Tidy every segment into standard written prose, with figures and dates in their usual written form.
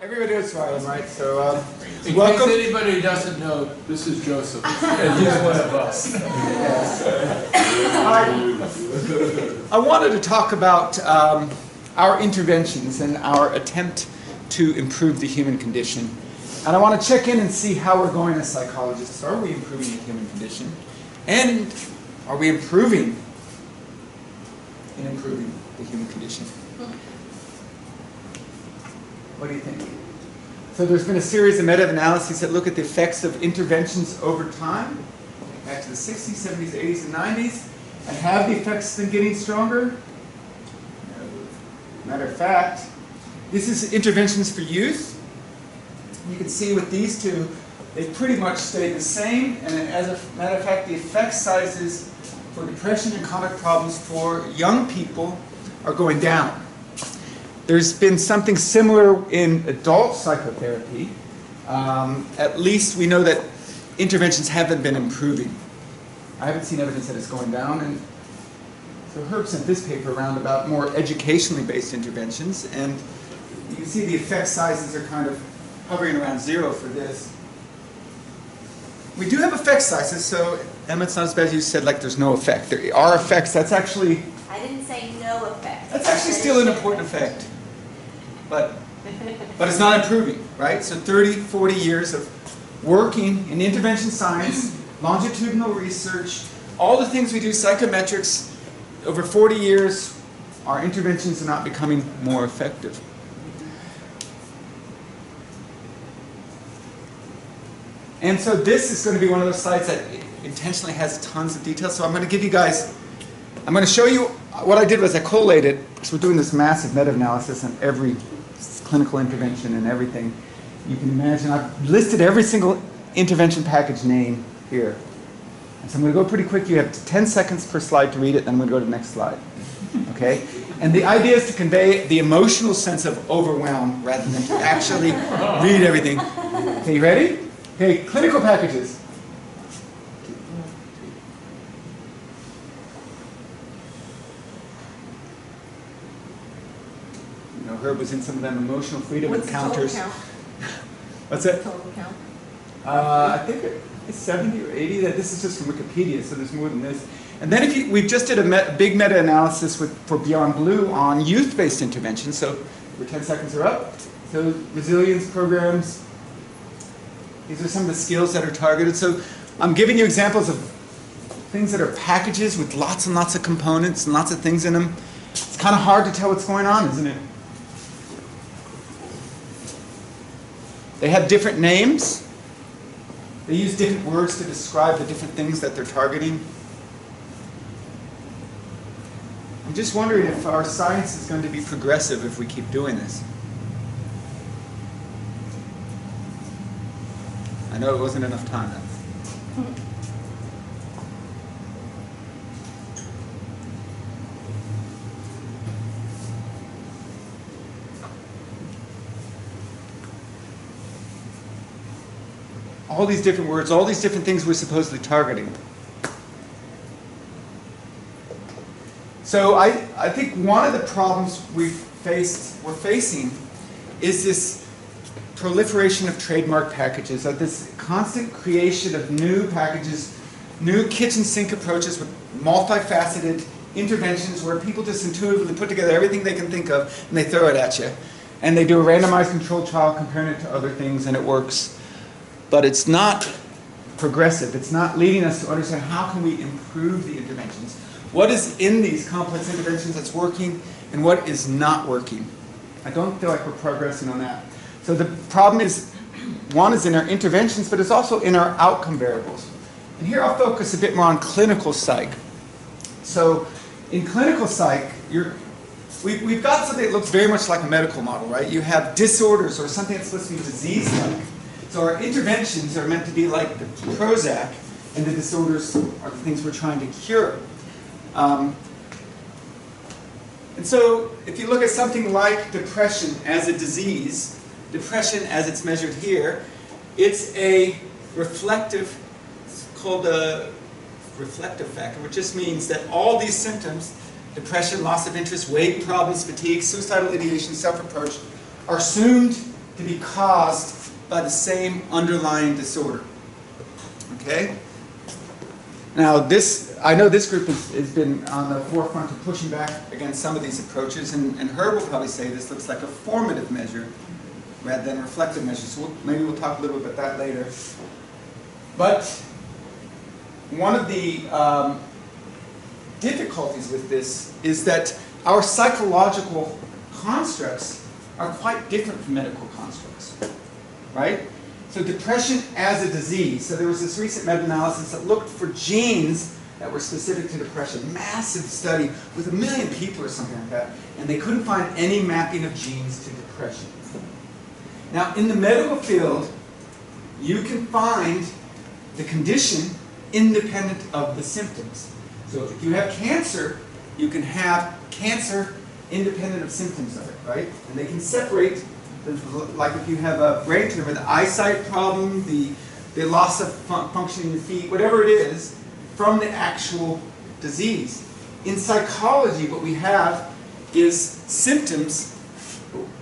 Everybody knows who I am, right? So, in welcome. case anybody doesn't know, this is Joseph, and he's one of us. I wanted to talk about our interventions and our attempt to improve the human condition. And I want to check in and see how we're going as psychologists. Are we improving the human condition? And are we improving the human condition? What do you think? So there's been a series of meta-analyses that look at the effects of interventions over time, back to the 60s, 70s, 80s, and 90s, and have the effects been getting stronger? No. Matter of fact, this is interventions for youth. You can see with these two, they've pretty much stayed the same, and as a matter of fact, the effect sizes for depression and chronic problems for young people are going down. There's been something similar in adult psychotherapy. At least we know that interventions haven't been improving. I haven't seen evidence that it's going down. And so Herb sent this paper around about more educationally based interventions. And you can see the effect sizes are kind of hovering around 0 for this. We do have effect sizes, so Emma, it's not as bad as you said, like there's no effect. There are effects. That's actually... I didn't say no effect. That's actually still an important effect. But it's not improving, right? So 30, 40 years of working in intervention science, longitudinal research, all the things we do, psychometrics, over 40 years, our interventions are not becoming more effective. And so this is going to be one of those slides that intentionally has tons of details. So I'm going to give you guys, I'm going to show you, what I did was I collated, because we're doing this massive meta-analysis on every clinical intervention and everything you can imagine. I've listed every single intervention package name here. And so I'm going to go pretty quick. You have 10 seconds per slide to read it, then I'm going to go to the next slide. Okay? And the idea is to convey the emotional sense of overwhelm rather than to actually read everything. Okay, you ready? Okay, clinical packages. Herb was in some of them emotional freedom encounters. What's that? Total count? I think it's 70 or 80. This is just from Wikipedia, so there's more than this. And then we just did a big meta-analysis for Beyond Blue on youth-based interventions. So your 10 seconds are up. So resilience programs. These are some of the skills that are targeted. So I'm giving you examples of things that are packages with lots and lots of components and lots of things in them. It's kind of hard to tell what's going on, isn't it? They have different names. They use different words to describe the different things that they're targeting. I'm just wondering if our science is going to be progressive if we keep doing this. I know it wasn't enough time though. All these different words, all these different things we're supposedly targeting. So I think one of the problems we're facing is this proliferation of trademark packages, of this constant creation of new packages, new kitchen sink approaches with multifaceted interventions where people just intuitively put together everything they can think of and they throw it at you. And they do a randomized controlled trial comparing it to other things and it works. But it's not progressive. It's not leading us to understand how can we improve the interventions. What is in these complex interventions that's working and what is not working? I don't feel like we're progressing on that. So the problem is, one is in our interventions, but it's also in our outcome variables. And here I'll focus a bit more on clinical psych. So in clinical psych, we've got something that looks very much like a medical model, right? You have disorders or something that's supposed to be disease-like. So our interventions are meant to be like the Prozac, and the disorders are the things we're trying to cure. And so if you look at something like depression as a disease, depression as it's measured here, it's a reflective, it's called a reflective factor, which just means that all these symptoms, depression, loss of interest, weight problems, fatigue, suicidal ideation, self-reproach, are assumed to be caused by the same underlying disorder. Okay? Now I know this group has been on the forefront of pushing back against some of these approaches, and Herb will probably say this looks like a formative measure rather than a reflective measure. So maybe we'll talk a little bit about that later. But one of the difficulties with this is that our psychological constructs are quite different from medical constructs, right? So depression as a disease. So there was this recent meta-analysis that looked for genes that were specific to depression. Massive study with 1 million people or something like that. And they couldn't find any mapping of genes to depression. Now, in the medical field, you can find the condition independent of the symptoms. So if you have cancer, you can have cancer independent of symptoms of it, right? And they can separate, like if you have a brain tumor, the eyesight problem, the loss of function in your feet, whatever it is, from the actual disease. In psychology, what we have is symptoms.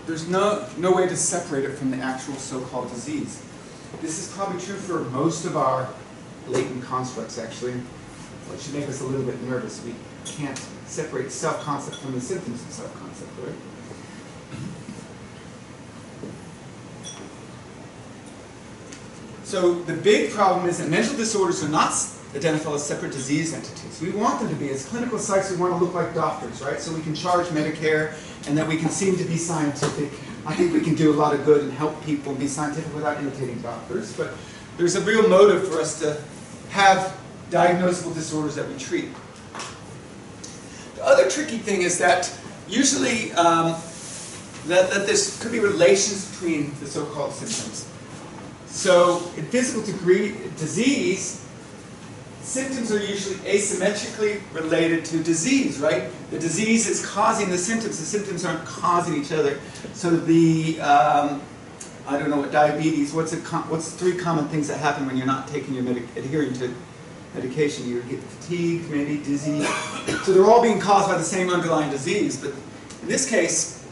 There's no way to separate it from the actual so-called disease. This is probably true for most of our latent constructs, actually. It should make us a little bit nervous. We can't separate self-concept from the symptoms of self-concept, right? So the big problem is that mental disorders are not identified as separate disease entities. We want them to be. As clinical psychs, we want to look like doctors, right? So we can charge Medicare, and that we can seem to be scientific. I think we can do a lot of good and help people and be scientific without imitating doctors. But there's a real motive for us to have diagnosable disorders that we treat. The other tricky thing is that usually that there could be relations between the so-called symptoms. So in physical disease, symptoms are usually asymmetrically related to disease, right? The disease is causing the symptoms aren't causing each other. So the, I don't know what diabetes, what's 3 common things that happen when you're not taking your adhering to medication? You get fatigued, maybe dizzy. So they're all being caused by the same underlying disease, but in this case,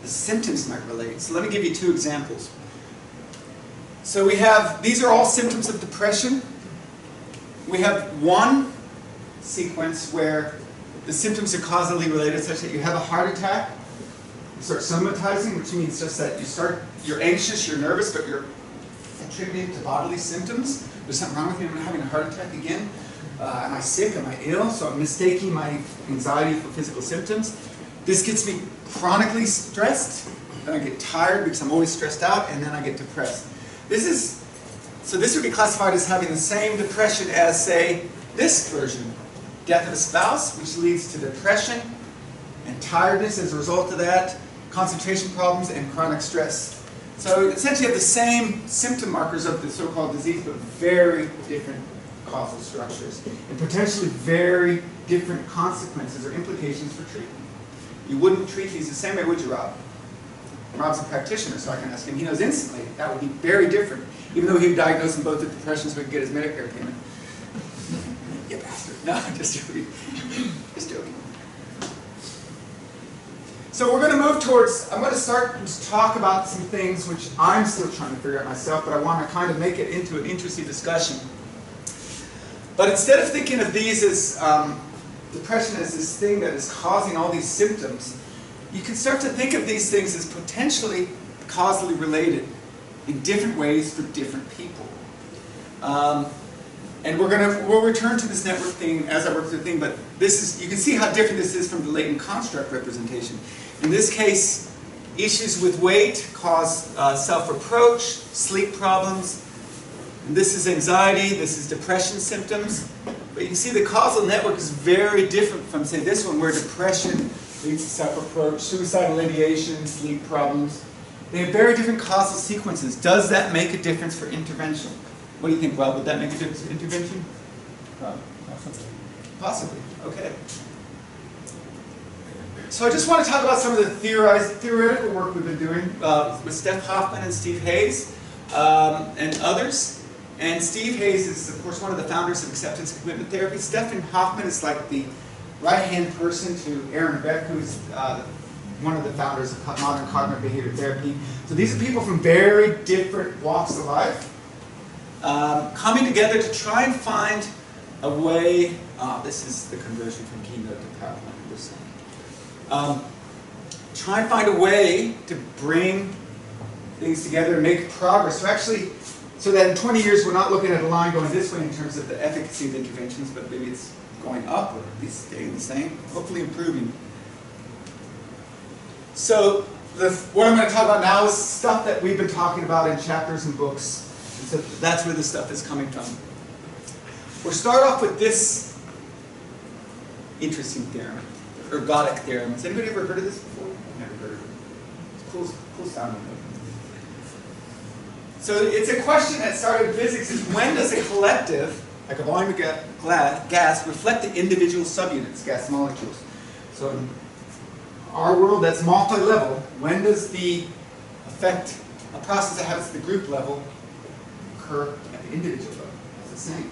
the symptoms might relate. So let me give you 2 examples. So we have, these are all symptoms of depression. We have one sequence where the symptoms are causally related, such that you have a heart attack, you start somatizing, which means just that you're anxious, you're nervous, but you're attributing to bodily symptoms. There's something wrong with me, I'm having a heart attack again. Am I sick, am I ill? So I'm mistaking my anxiety for physical symptoms. This gets me chronically stressed, then I get tired because I'm always stressed out, and then I get depressed. So this would be classified as having the same depression as, say, this version. Death of a spouse, which leads to depression and tiredness as a result of that, concentration problems, and chronic stress. So essentially you have the same symptom markers of the so-called disease, but very different causal structures, and potentially very different consequences or implications for treatment. You wouldn't treat these the same way, would you, Rob? Rob's a practitioner, so I can ask him. He knows instantly that would be very different, even though he would diagnose them both with depression so we could get his Medicare payment. You bastard. No, just joking. Just joking. So we're going to move towards, I'm going to start to talk about some things which I'm still trying to figure out myself, but I want to kind of make it into an interesting discussion. But instead of thinking of these as depression as this thing that is causing all these symptoms, you can start to think of these things as potentially causally related in different ways for different people. And we'll return to this network thing as I work through the thing, but this is, you can see how different this is from the latent construct representation. In this case, issues with weight cause self-reproach, sleep problems. And this is anxiety, this is depression symptoms. But you can see the causal network is very different from, say, this one, where depression leads to self-reproach, suicidal ideation, sleep problems. They have very different causal sequences. Does that make a difference for intervention? What do you think, Rob? Would that make a difference for intervention? Possibly. Possibly. Okay. So I just want to talk about some of the theoretical work we've been doing with Steph Hoffman and Steve Hayes and others. And Steve Hayes is, of course, one of the founders of acceptance and commitment therapy. Stephen Hoffman is like the right-hand person to Aaron Beck, who's one of the founders of modern cognitive behavior therapy. So these are people from very different walks of life coming together to try and find a way. This is the conversion from Keynote to PowerPoint. Try and find a way to bring things together and make progress. So that in 20 years we're not looking at a line going this way in terms of the efficacy of interventions, but maybe it's going up or at least staying the same, hopefully improving. So what I'm going to talk about now is stuff that we've been talking about in chapters and books. And so that's where this stuff is coming from. We'll start off with this interesting theorem, the ergodic theorem. Has anybody ever heard of this before? I've never heard of it. It's cool sounding. So it's a question that started in physics, is when does a collective, like a volume of gas, reflect the individual subunits, gas molecules? So in our world that's multi-level, when does the effect, a process that happens at the group level, occur at the individual level? It's the same.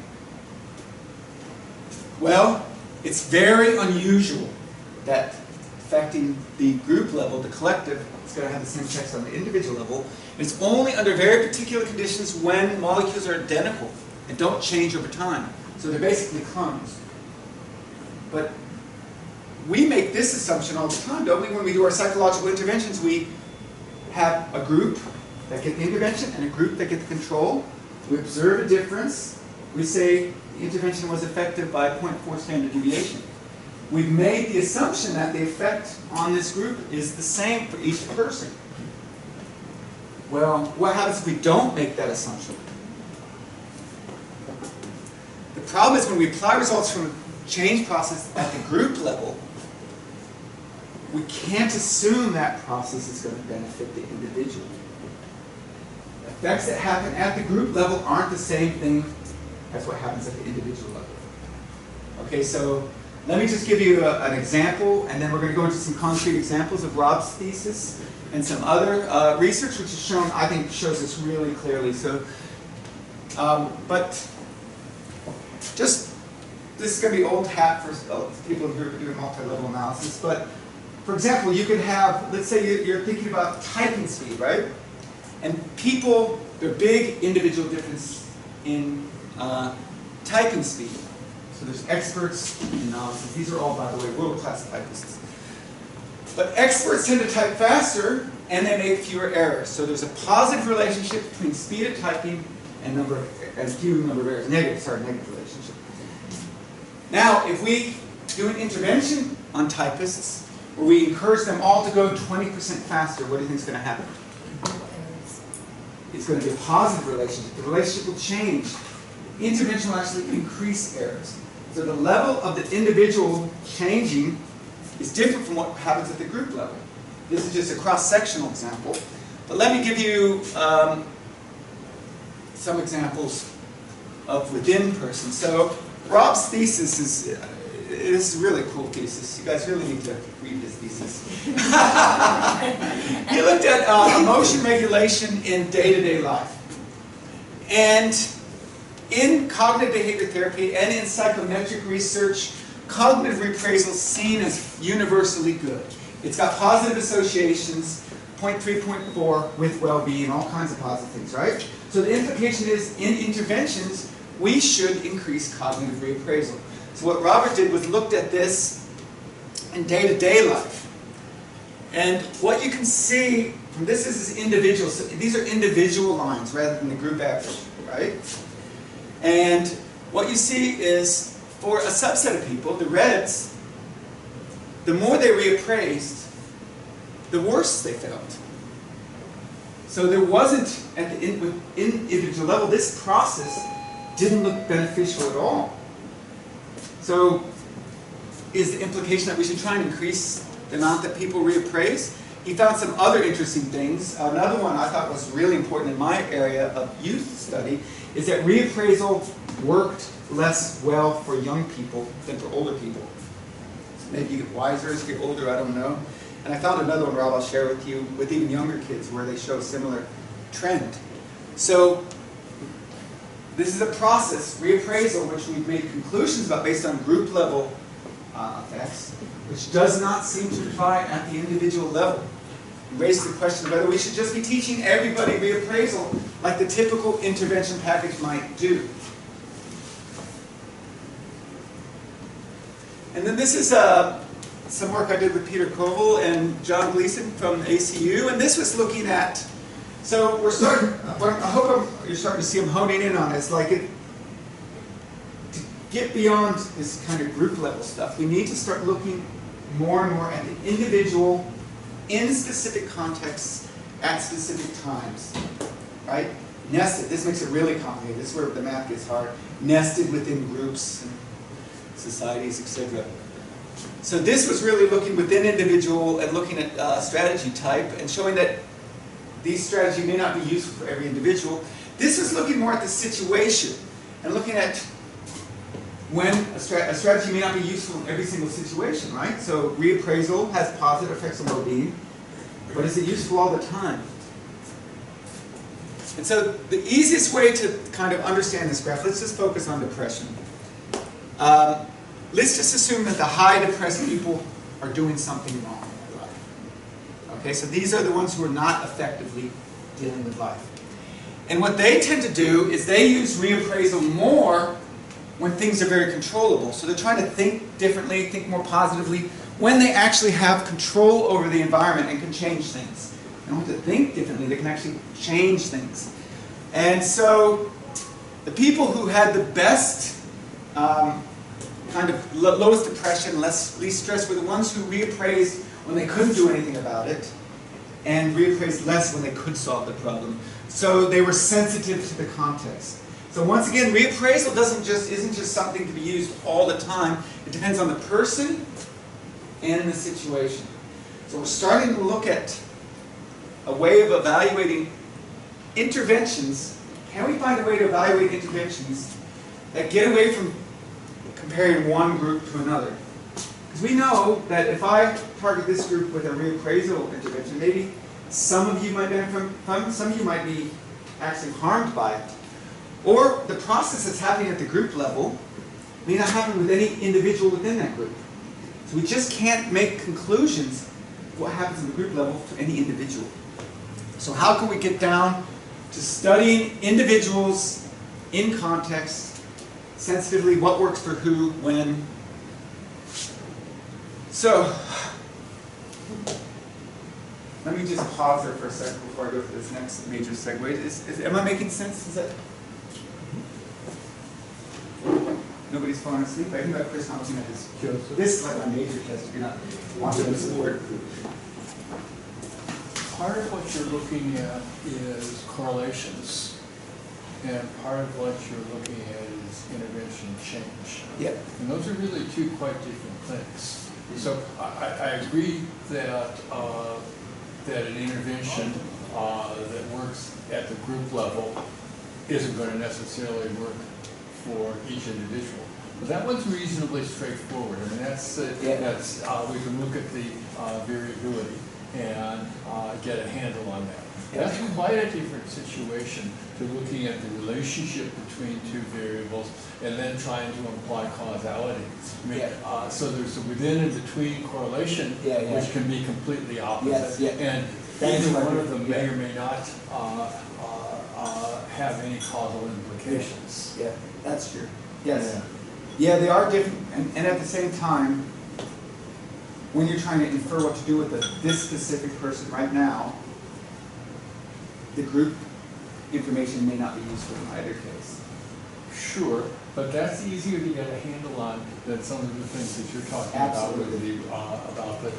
Well, it's very unusual that affecting the group level, the collective, is going to have the same effects on the individual level. And it's only under very particular conditions when molecules are identical and don't change over time. So they're basically clones. But we make this assumption all the time, don't we? When we do our psychological interventions, we have a group that get the intervention and a group that get the control. We observe a difference. We say the intervention was effective by 0.4 standard deviation. We've made the assumption that the effect on this group is the same for each person. Well, what happens if we don't make that assumption? The problem is when we apply results from a change process at the group level, we can't assume that process is going to benefit the individual. Effects that happen at the group level aren't the same thing as what happens at the individual level. Okay, so let me just give you an example, and then we're going to go into some concrete examples of Rob's thesis and some other research which is shown, I think, shows this really clearly. So, but just, this is going to be old hat for people who are doing multi-level analysis, but for example, you could have, let's say you're thinking about typing speed, right? And people, there are big individual differences in typing speed. So there's experts and novices. These are all, by the way, world-class typists. But experts tend to type faster, and they make fewer errors. So there's a positive relationship between speed of typing and few number of errors. Negative relationship. Now, if we do an intervention on typists, where we encourage them all to go 20% faster, what do you think is going to happen? It's going to be a positive relationship. The relationship will change. Intervention will actually increase errors. So the level of the individual changing is different from what happens at the group level. This is just a cross-sectional example. But let me give you some examples of within persons. So Rob's thesis is, this is a really cool thesis. You guys really need to read this thesis. He looked at emotion regulation in day-to-day life. And in cognitive behavior therapy and in psychometric research, cognitive reappraisal is seen as universally good. It's got positive associations, 0.3, 0.4, with well-being, all kinds of positive things, right? So the implication is, in interventions, we should increase cognitive reappraisal. So what Robert did was looked at this in day-to-day life. And what you can see from this is individual. So these are individual lines rather than the group average, right? And what you see is, for a subset of people, the reds, the more they reappraised, the worse they felt. So there wasn't, at the individual level, this process didn't look beneficial at all. So is the implication that we should try and increase the amount that people reappraise? He found some other interesting things. Another one I thought was really important in my area of youth study is that reappraisal worked less well for young people than for older people. Maybe you get wiser as you get older, I don't know. And I found another one, Rob, I'll share with you, with even younger kids where they show a similar trend. So this is a process, reappraisal, which we've made conclusions about based on group level effects, which does not seem to apply at the individual level. It raises the question of whether we should just be teaching everybody reappraisal like the typical intervention package might do. And then this is some work I did with Peter Koval and John Gleason from ACU, and this was looking at, so we're starting, I hope you're starting to see them honing in on this, like to get beyond this kind of group level stuff, we need to start looking more and more at the individual in specific contexts at specific times, right? Nested, this makes it really complicated, this is where the math gets hard, nested within groups and societies, etc. So this was really looking within individual and looking at strategy type and showing that these strategies may not be useful for every individual. This was looking more at the situation and looking at when a strategy may not be useful in every single situation, right? So reappraisal has positive effects on well-being, but is it useful all the time? And so the easiest way to kind of understand this graph, let's just focus on depression. Let's just assume that the high depressed people are doing something wrong in life. Okay, so these are the ones who are not effectively dealing with life. And what they tend to do is they use reappraisal more when things are very controllable. So they're trying to think differently, think more positively, when they actually have control over the environment and can change things. They don't have to think differently, they can actually change things. And so the people who had the best kind of lowest depression, least stress, were the ones who reappraised when they couldn't do anything about it, and reappraised less when they could solve the problem. So they were sensitive to the context. So once again, reappraisal isn't just something to be used all the time. It depends on the person and the situation. So we're starting to look at a way of evaluating interventions. Can we find a way to evaluate interventions that get away from comparing one group to another? Because we know that if I target this group with a reappraisal intervention, maybe some of you might benefit from, some of you might be actually harmed by it. Or the process that's happening at the group level may not happen with any individual within that group. So we just can't make conclusions what happens at the group level to any individual. So how can we get down to studying individuals in context, sensitively, what works for who, when? So, let me just pause there for a second before I go to this next major segue. Am I making sense? Is that? Nobody's falling asleep? I think about Chris not looking at his Joseph. This is like my major test if you're not watching this board. Part of what you're looking at is correlations, and part of what you're looking at is intervention change. Yeah. And those are really two quite different things. So I agree that that an intervention that works at the group level isn't going to necessarily work for each individual. But that one's reasonably straightforward. I mean, we can look at the variability and get a handle on that. That's quite a different situation to looking at the relationship between two variables and then trying to imply causality. I mean, so there's a within and between correlation, which can be completely opposite. And either one of them may or may not have any causal implications. Yeah, that's true. Yes. Yeah, they are different, and at the same time, when you're trying to infer what to do with this specific person right now, the group information may not be useful in either case. Sure, but that's easier to get a handle on than some of the things that you're talking Absolutely. about the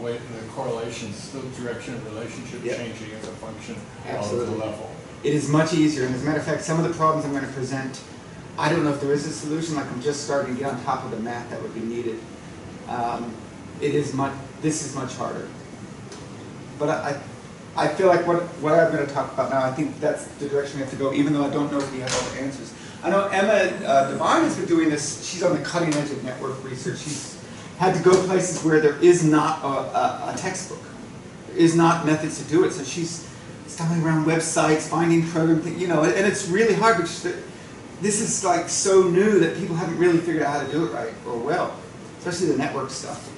way the correlations, the direction of relationship changing as a function Absolutely. of the level. It is much easier, and as a matter of fact, some of the problems I'm going to present, I don't know if there is a solution, like I'm just starting to get on top of the math that would be needed. This is much harder. But I feel like what I'm going to talk about now, I think that's the direction we have to go, even though I don't know if we have all the answers. I know Emma Devine has been doing this. She's on the cutting edge of network research. She's had to go places where there is not a textbook. There is not methods to do it. So she's stumbling around websites, finding program things, and it's really hard because this is like so new that people haven't really figured out how to do it right or well. especially the network stuff.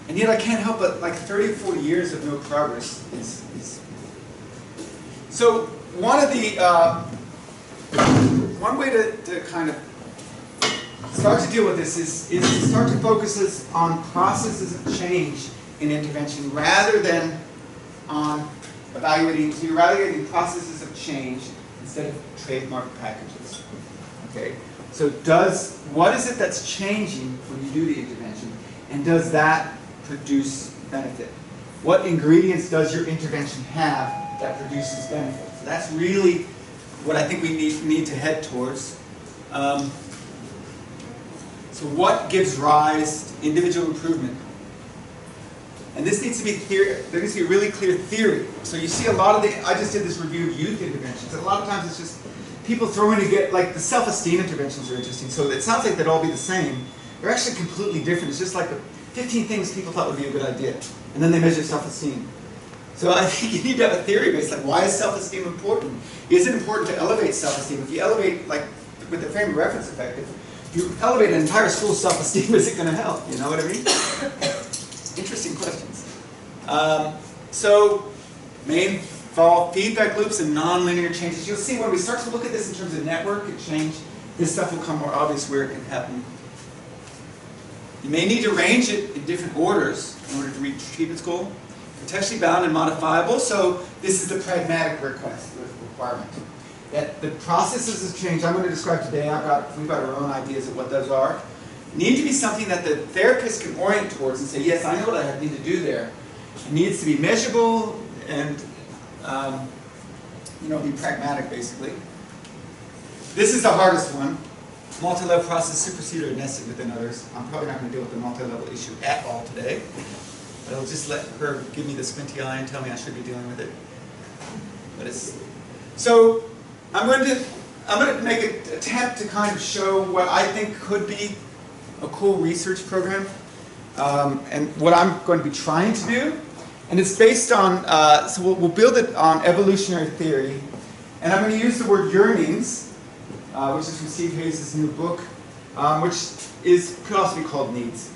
And yet I can't help but, like, 30 or 40 years of no progress is. So one of the, one way to kind of start to deal with this is to start to focus on processes of change in intervention rather than on evaluating processes of change instead of trademark packages. Okay? So what is it that's changing when you do the intervention, and does that produce benefit? What ingredients does your intervention have that produces benefit? So that's really what I think we need to head towards. So what gives rise to individual improvement? And this needs to be there needs to be really clear theory. So you see a lot of I just did this review of youth interventions, and a lot of times it's just people throw in to get, like, the self-esteem interventions are interesting. So it sounds like they'd all be the same. They're actually completely different. It's just like 15 things people thought would be a good idea. And then they measure self-esteem. So I think you need to have a theory base, like, why is self-esteem important? Is it important to elevate self-esteem? If you elevate, like, with the frame of reference effect, if you elevate an entire school's self-esteem, is it going to help? You know what I mean? Interesting questions. So, main fall feedback loops and nonlinear changes. You'll see when we start to look at this in terms of network and change, this stuff will become more obvious where it can happen. You may need to arrange it in different orders in order to reach treatment's goal. Contextually bound and modifiable. So this is the pragmatic requirement. That the processes of change I'm going to describe today, we've got our own ideas of what those are, need to be something that the therapist can orient towards and say, yes, I know what I need to do there. It needs to be measurable and be pragmatic, basically. This is the hardest one. Multi-level process supersede or nested within others. I'm probably not going to deal with the multi-level issue at all today. But I'll just let her give me the squinty eye and tell me I should be dealing with it. But so I'm going to make an attempt to kind of show what I think could be a cool research program, and what I'm going to be trying to do. And it's based on, so we'll build it on evolutionary theory. And I'm going to use the word yearnings, which is from Steve Hayes' new book, which could also be called needs.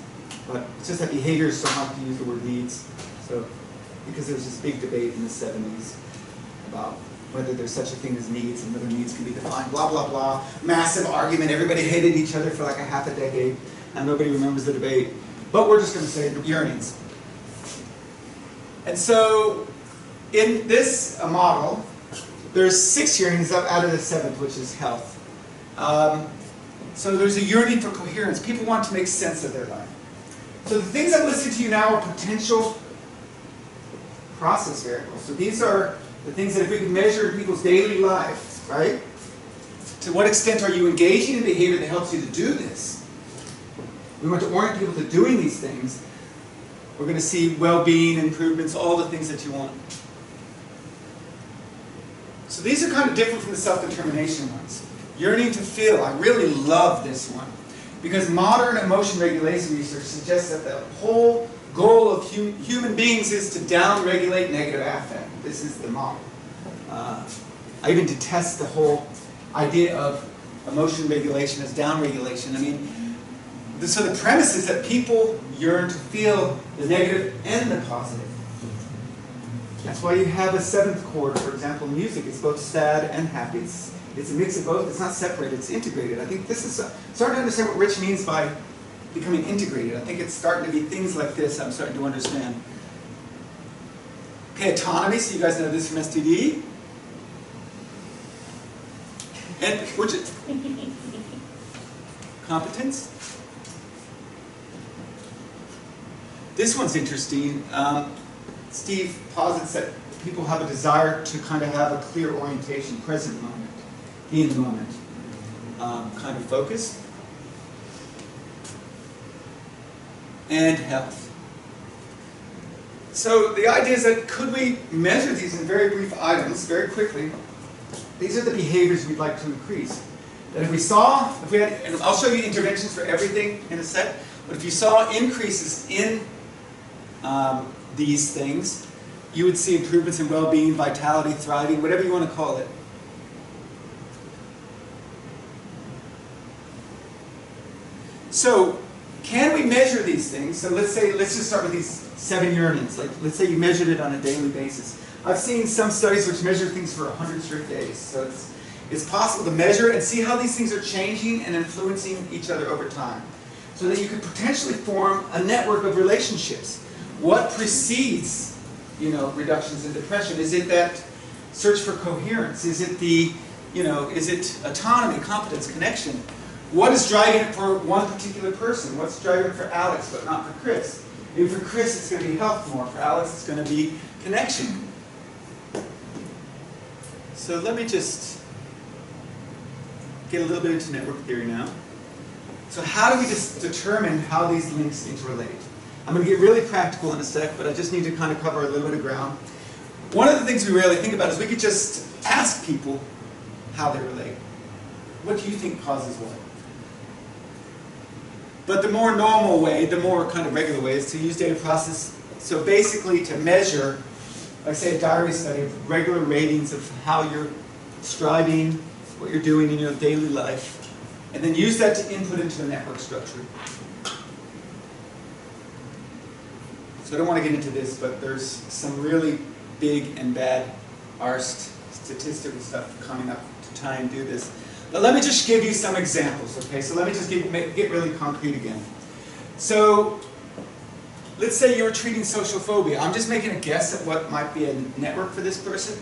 But it's just that behaviorists don't like to use the word needs. So, because there was this big debate in the 70s about whether there's such a thing as needs and whether needs can be defined, blah, blah, blah. Massive argument. Everybody hated each other for like a half a decade, and nobody remembers the debate. But we're just going to say yearnings. And so, in this model, there's 6 yearnings out of the 7th, which is health. So there's a yearning for coherence. People want to make sense of their life. So the things I'm listing to you now are potential process variables. So these are the things that if we could measure in people's daily lives, right? To what extent are you engaging in behavior that helps you to do this? We want to orient people to doing these things. We're going to see well-being, improvements, all the things that you want. So these are kind of different from the self-determination ones. Yearning to feel. I really love this one. Because modern emotion regulation research suggests that the whole goal of human beings is to down-regulate negative affect. This is the model. I even detest the whole idea of emotion regulation as down-regulation. I mean, so the premise is that people yearn to feel the negative and the positive. That's why you have a 7th chord, for example, in music. It's both sad and happy. It's a mix of both. It's not separated. It's integrated. I think this is starting to understand what Rich means by becoming integrated. I think it's starting to be things like this I'm starting to understand. Okay, autonomy. So you guys know this from STD. And which is competence. This one's interesting. Steve posits that people have a desire to kind of have a clear orientation, present moment. Be in the moment, kind of focus, and health. So the idea is that could we measure these in very brief items, very quickly? These are the behaviors we'd like to increase. That if we had, and I'll show you interventions for everything in a sec, but if you saw increases in these things, you would see improvements in well-being, vitality, thriving, whatever you want to call it. So, can we measure these things? So let's just start with these 7 yearnings. Like, let's say you measured it on a daily basis. I've seen some studies which measure things for 100 straight days. So it's possible to measure and see how these things are changing and influencing each other over time. So that you could potentially form a network of relationships. What precedes, reductions in depression? Is it that search for coherence? Is it is it autonomy, competence, connection? What is driving it for one particular person? What's driving it for Alex but not for Chris? Maybe for Chris it's going to be health more. For Alex it's going to be connection. So let me just get a little bit into network theory now. So how do we just determine how these links interrelate? I'm going to get really practical in a sec, but I just need to kind of cover a little bit of ground. One of the things we rarely think about is we could just ask people how they relate. What do you think causes what? But the more normal way, the more kind of regular way, is to use data process. So basically to measure, like say a diary study of regular ratings of how you're striving, what you're doing in your daily life, and then use that to input into a network structure. So I don't want to get into this, but there's some really big and bad arsed statistical stuff coming up to try and do this. But let me just give you some examples, okay? So let me just get really concrete again. So let's say you're treating social phobia. I'm just making a guess at what might be a network for this person.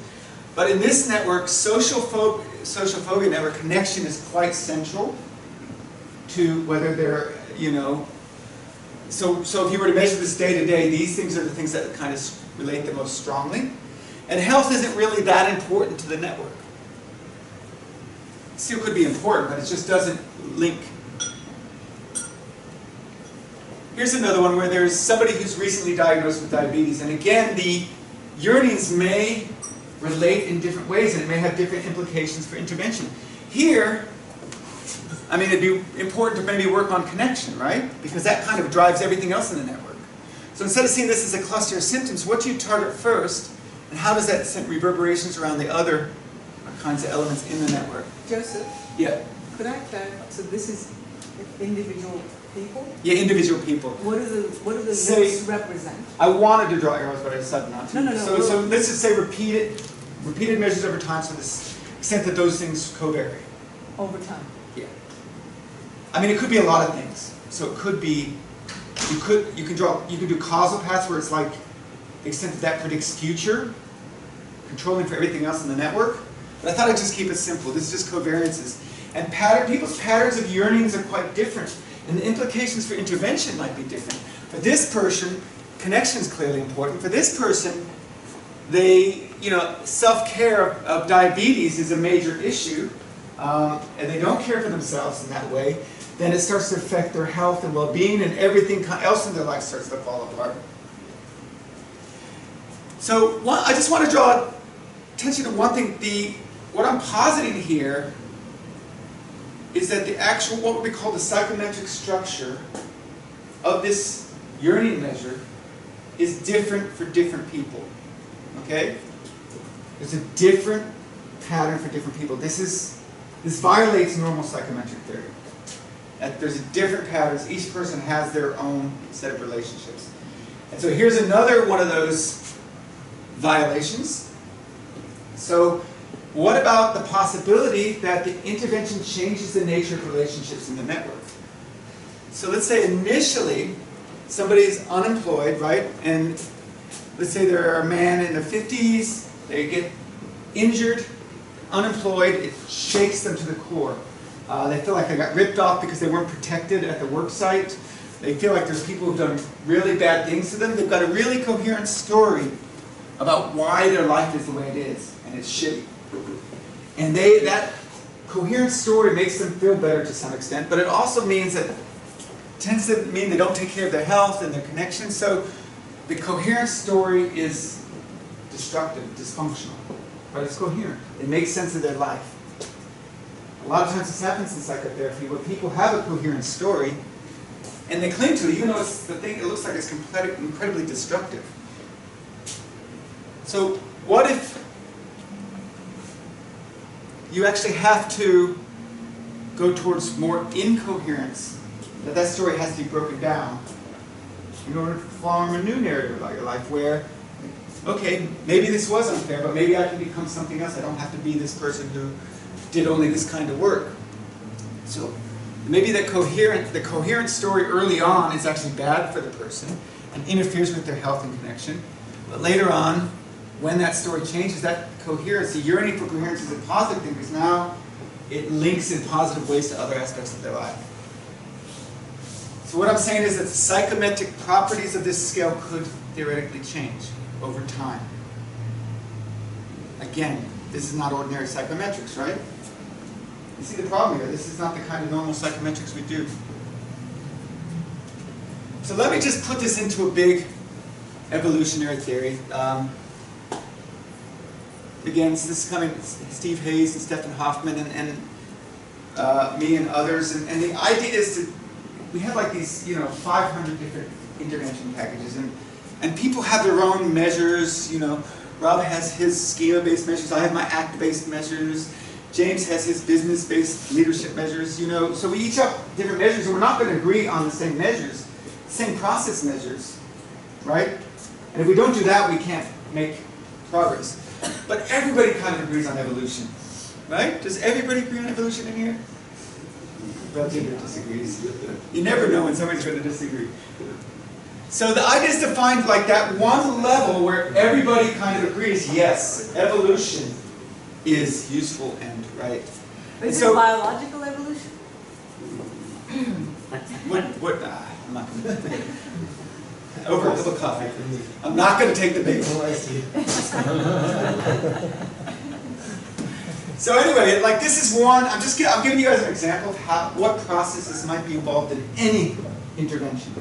But in this network, social phobia network connection is quite central to whether they're, so if you were to measure this day to day, these things are the things that kind of relate the most strongly. And health isn't really that important to the network. It still could be important, but it just doesn't link. Here's another one where there's somebody who's recently diagnosed with diabetes. And again, the yearnings may relate in different ways, and it may have different implications for intervention. Here, I mean, it'd be important to maybe work on connection, right? Because that kind of drives everything else in the network. So instead of seeing this as a cluster of symptoms, what do you target first, and how does that send reverberations around the other kinds of elements in the network? Joseph? Yeah. Could I clarify? So this is individual people? Yeah, individual people. What do the links represent? I wanted to draw arrows, but I decided not to. No. So let's just say repeated measures over time to the extent that those things co-vary. Over time? Yeah. I mean, it could be a lot of things. So it could be, you could do causal paths where it's like the extent that predicts future, controlling for everything else in the network. But I thought I'd just keep it simple. This is just covariances. And people's patterns of yearnings are quite different. And the implications for intervention might be different. For this person, connection is clearly important. For this person, self-care of diabetes is a major issue, and they don't care for themselves in that way, then it starts to affect their health and well-being, and everything else in their life starts to fall apart. So I just want to draw attention to one thing. What I'm positing here is that the actual, what we call the psychometric structure of this yearning measure is different for different people. Okay? There's a different pattern for different people. This violates normal psychometric theory. There's different patterns. Each person has their own set of relationships. And so here's another one of those violations. So what about the possibility that the intervention changes the nature of relationships in the network? So let's say initially somebody's unemployed, right? And let's say they're a man in their 50s, they get injured, unemployed, it shakes them to the core. They feel like they got ripped off because they weren't protected at the work site. They feel like there's people who've done really bad things to them. They've got a really coherent story about why their life is the way it is, and it's shitty. And that coherent story makes them feel better to some extent, but it also means that tends to mean they don't take care of their health and their connections. So the coherent story is destructive, dysfunctional, but it's coherent. It makes sense of their life. A lot of times this happens in psychotherapy where people have a coherent story and they cling to it, even though it's the thing, it looks like it's incredibly destructive. So what if you actually have to go towards more incoherence that story has to be broken down in order to form a new narrative about your life where, okay, maybe this was unfair, but maybe I can become something else. I don't have to be this person who did only this kind of work. So maybe the coherent story early on is actually bad for the person and interferes with their health and connection. But later on, when that story changes, that coherence, the yearning for coherence is a positive thing because now it links in positive ways to other aspects of their life. So what I'm saying is that the psychometric properties of this scale could theoretically change over time. Again, this is not ordinary psychometrics, right? You see the problem here. This is not the kind of normal psychometrics we do. So let me just put this into a big evolutionary theory. Again, so this is coming Steve Hayes and Stephen Hoffman and me and others. And the idea is to, we have like these, 500 different intervention packages. And people have their own measures. Rob has his schema-based measures. I have my act-based measures. James has his business-based leadership measures. So we each have different measures, and we're not going to agree on the same measures, same process measures, right? And if we don't do that, we can't make progress. But everybody kind of agrees on evolution, right? Does everybody agree on evolution in here? Relatively disagrees. You never know when somebody's going to disagree. So the idea is to find like that one level where everybody kind of agrees, yes, evolution is useful and right. Is it biological evolution? I'm not going to over a cup of coffee. I'm not going to take the bait. So anyway, like this is one. I'm giving you guys an example of what processes might be involved in any intervention.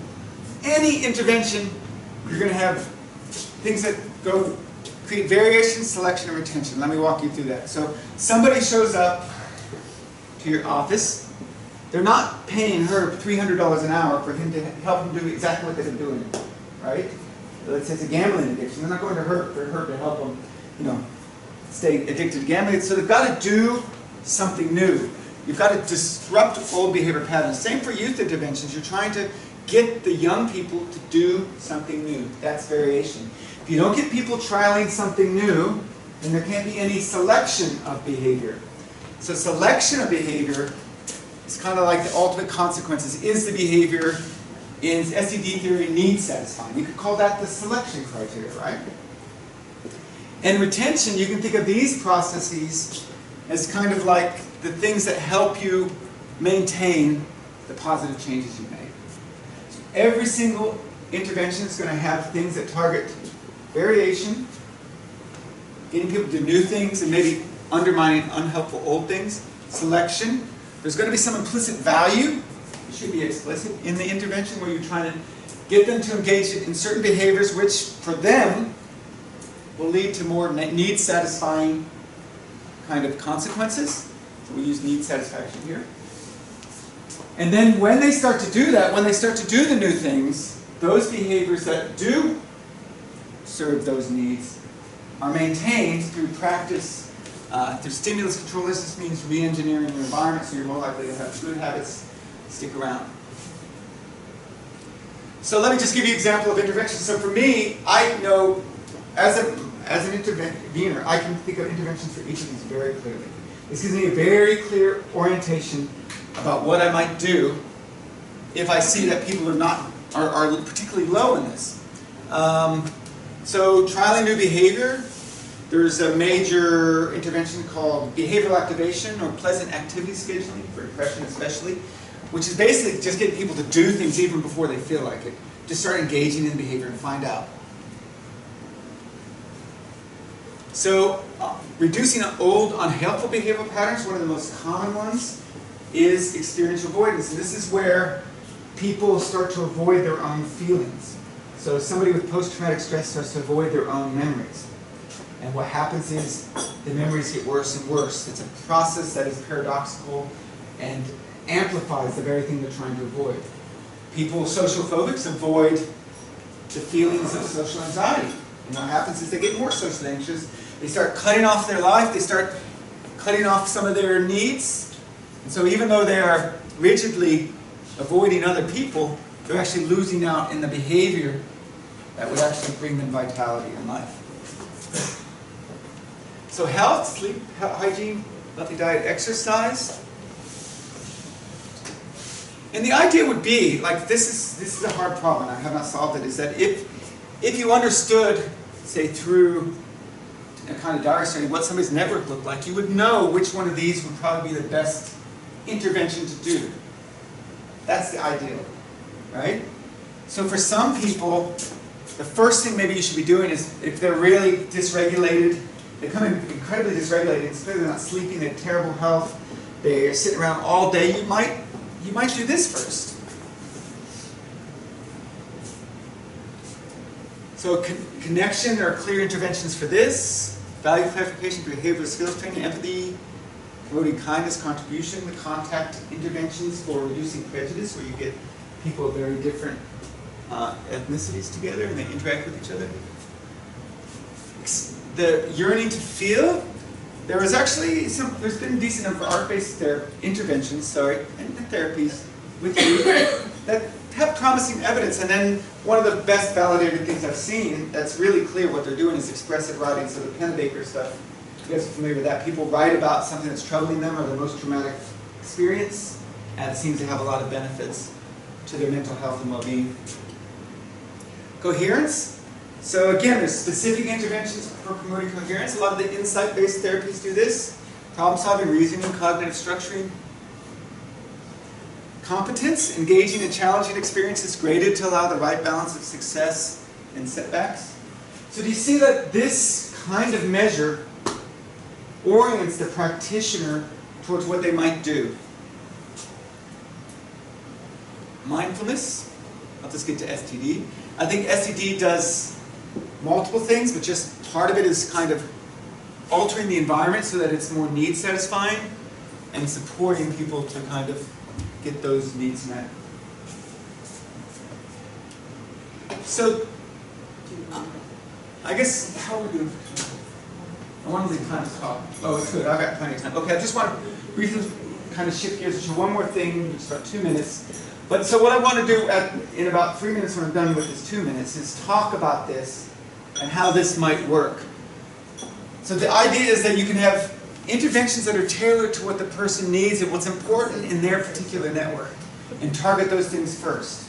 Any intervention, you're going to have things that create variation, selection, and retention. Let me walk you through that. So somebody shows up to your office. They're not paying her $300 an hour for him to help them do exactly what they've been doing, right? Let's say it's a gambling addiction. They're not going to her to help them, stay addicted to gambling. So they've got to do something new. You've got to disrupt old behavior patterns. Same for youth interventions. You're trying to get the young people to do something new. That's variation. If you don't get people trialing something new, then there can't be any selection of behavior. So selection of behavior is kind of like the ultimate consequences. Is the behavior in SED theory need satisfying? You could call that the selection criteria, right? And retention, you can think of these processes as kind of like the things that help you maintain the positive changes you make. Every single intervention is going to have things that target variation, getting people to do new things and maybe undermining unhelpful old things. Selection, there's going to be some implicit value, it should be explicit, in the intervention where you're trying to get them to engage in certain behaviors which, for them, will lead to more need-satisfying kind of consequences. So we use need satisfaction here. And then when they start to do that, when they start to do the new things, those behaviors that do serve those needs are maintained through practice, through stimulus control. This means re-engineering your environment so you're more likely to have good habits stick around. So let me just give you an example of intervention. So for me, I know as an intervener, I can think of interventions for each of these very clearly. This gives me a very clear orientation about what I might do if I see that people are particularly low in this. So trialing new behavior, there's a major intervention called behavioral activation or pleasant activity scheduling, for depression especially, which is basically just getting people to do things even before they feel like it. Just start engaging in behavior and find out. So reducing old unhelpful behavioral patterns, one of the most common ones, is experiential avoidance. And this is where people start to avoid their own feelings. So somebody with post-traumatic stress starts to avoid their own memories. And what happens is the memories get worse and worse. It's a process that is paradoxical and amplifies the very thing they're trying to avoid. People, social phobics, avoid the feelings of social anxiety. And what happens is they get more socially anxious. They start cutting off their life. They start cutting off some of their needs. And so even though they are rigidly avoiding other people, they're actually losing out in the behavior that would actually bring them vitality in life. So health, sleep, hygiene, healthy diet, exercise. And the idea would be, like this is a hard problem, I have not solved it, is that if you understood, say through a kind of diary study, what somebody's network looked like, you would know which one of these would probably be the best intervention to do. That's the ideal, right? So for some people, the first thing maybe you should be doing is, if they're really dysregulated, they come in incredibly dysregulated, it's clear they're not sleeping, they have terrible health, they're sitting around all day, you might do this first. So connection, there are clear interventions for this. Value clarification, behavioral skills training, empathy, promoting kindness, contribution, the contact interventions for reducing prejudice, where you get people of very different ethnicities together and they interact with each other. The yearning to feel, there's been a decent number of art-based interventions, and therapies with you that have promising evidence. And then one of the best validated things I've seen that's really clear what they're doing is expressive writing. So the Pennebaker stuff, you guys are familiar with that. People write about something that's troubling them or their most traumatic experience, and it seems to have a lot of benefits to their mental health and well-being. Coherence. So again, there's specific interventions for promoting coherence. A lot of the insight-based therapies do this. Problem-solving, reasoning, cognitive structuring. Competence, engaging in challenging experiences graded to allow the right balance of success and setbacks. So do you see that this kind of measure orients the practitioner towards what they might do? Mindfulness. I'll just get to STD. I think STD does multiple things, but just part of it is kind of altering the environment so that it's more need satisfying and supporting people to kind of get those needs met. So, I guess, how are we doing? I want to leave time to talk. Oh, it's good. I've got plenty of time. Okay, I just want to briefly kind of shift gears to one more thing, just about 2 minutes. But so what I want to do in about 3 minutes when I'm done with this 2 minutes is talk about this and how this might work. So the idea is that you can have interventions that are tailored to what the person needs and what's important in their particular network, and target those things first.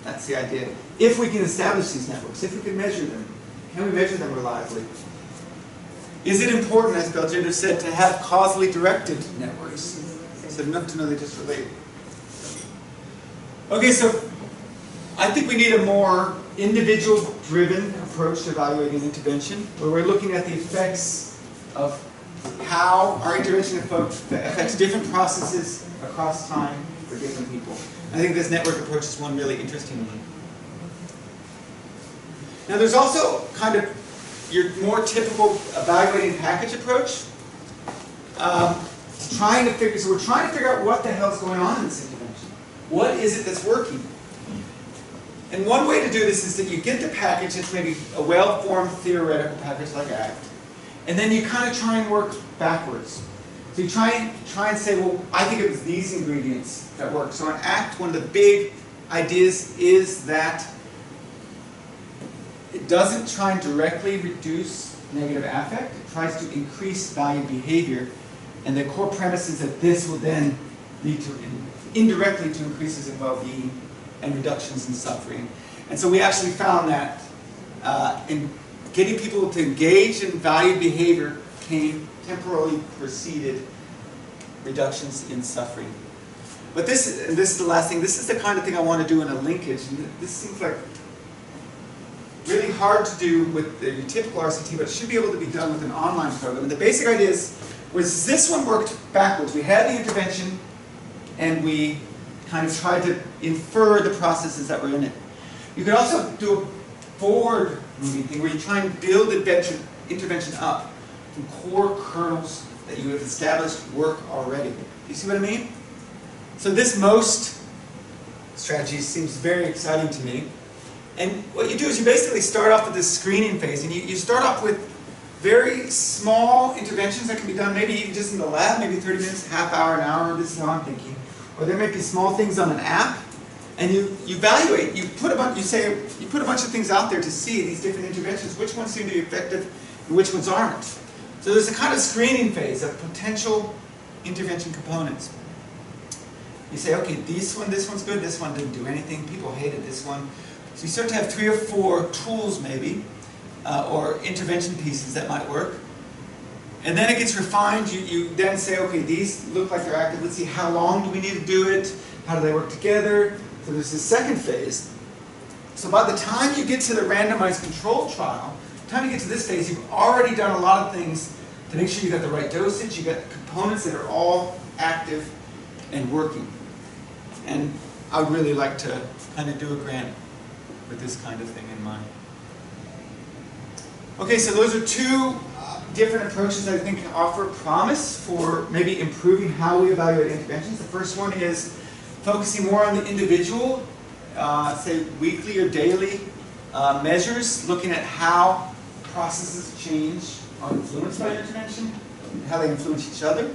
That's the idea. If we can establish these networks, if we can measure them, can we measure them reliably? Is it important, as Belgender said, to have causally directed networks? Is it enough to know they just relate? Okay, so I think we need a more individual-driven approach to evaluating intervention, where we're looking at the effects of how our intervention affects different processes across time for different people. I think this network approach is one really interesting one. Now there's also kind of your more typical evaluating package approach. So we're trying to figure out what the hell's going on in this intervention. What is it that's working? And one way to do this is that you get the package, it's maybe a well-formed theoretical package like ACT, and then you kind of try and work backwards. So you try and say, well, I think it was these ingredients that work. So in ACT, one of the big ideas is that it doesn't try and directly reduce negative affect, it tries to increase valued behavior. And the core premise is that this will then lead to indirectly to increases in well-being and reductions in suffering. And so we actually found that in getting people to engage in valued behavior came temporally preceded reductions in suffering. But this is the last thing. This is the kind of thing I want to do in a linkage. And this seems like really hard to do with your typical RCT, but it should be able to be done with an online program. And the basic idea was this one worked backwards. We had the intervention, and we kind of tried to infer the processes that were in it. You could also do a forward-moving thing where you try and build intervention up from core kernels that you have established work already. Do you see what I mean? So this most strategy seems very exciting to me. And what you do is you basically start off with this screening phase, and you start off with very small interventions that can be done maybe even just in the lab, maybe 30 minutes, half hour, an hour, this is how I'm thinking. or there might be small things on an app, and you evaluate. You put a bunch of things out there to see these different interventions, which ones seem to be effective and which ones aren't. So there's a kind of screening phase of potential intervention components. You say, okay, this one's good, this one didn't do anything, people hated this one. So you start to have 3 or 4 tools maybe, or intervention pieces that might work. And then it gets refined. You then say, okay, these look like they're active. Let's see, how long do we need to do it? How do they work together? So there's this second phase. So by the time you get to the randomized control trial, by the time you get to this phase, you've already done a lot of things to make sure you got the right dosage, you got components that are all active and working. And I would really like to kind of do a grant with this kind of thing in mind. Okay, so those are 2 different approaches that I think can offer promise for maybe improving how we evaluate interventions. The first one is focusing more on the individual, say weekly or daily measures, looking at how processes change are influenced by intervention, and how they influence each other.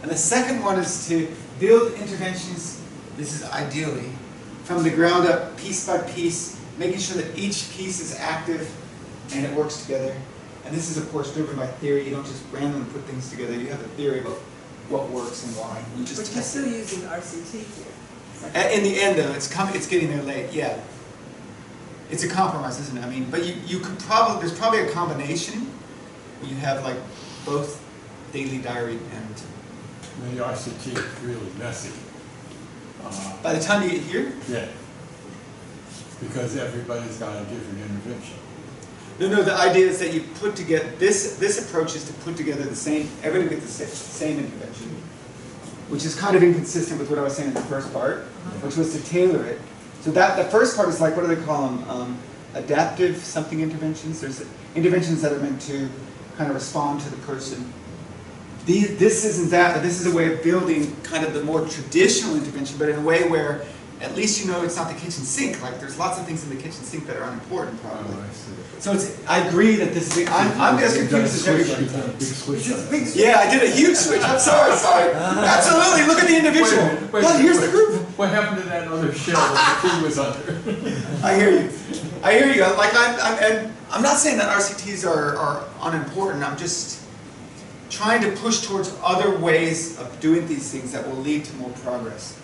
And the second one is to build interventions, this is ideally, from the ground up, piece by piece, making sure that each piece is active and it works together. And this is, of course, driven by theory. You don't just randomly put things together. You have a theory about what works and why. You just But you're still using RCT here. In the end, though, it's getting there late. Yeah, it's a compromise, isn't it? I mean, but you could probably there's probably a combination. You have like both daily diary and. The RCT is really messy. By the time you get here. Yeah. Because everybody's got a different intervention. No, the idea is that you put together, this approach is to put together the same, everybody gets the same intervention, which is kind of inconsistent with what I was saying in the first part, which was to tailor it. So that, the first part is like, what do they call them? Adaptive something interventions. There's interventions that are meant to kind of respond to the person. This isn't that, but this is a way of building kind of the more traditional intervention, but in a way where at least you know it's not the kitchen sink. Like there's lots of things in the kitchen sink that are unimportant, probably. Oh, I see. So I agree that this is. I'm as confused as everybody. Big switch. Yeah, I did a huge switch. I'm sorry. Absolutely. Look at the individual. Well, here's the group. What happened to that other shell that the key was under? I hear you. Like I'm not saying that RCTs are unimportant. I'm just trying to push towards other ways of doing these things that will lead to more progress.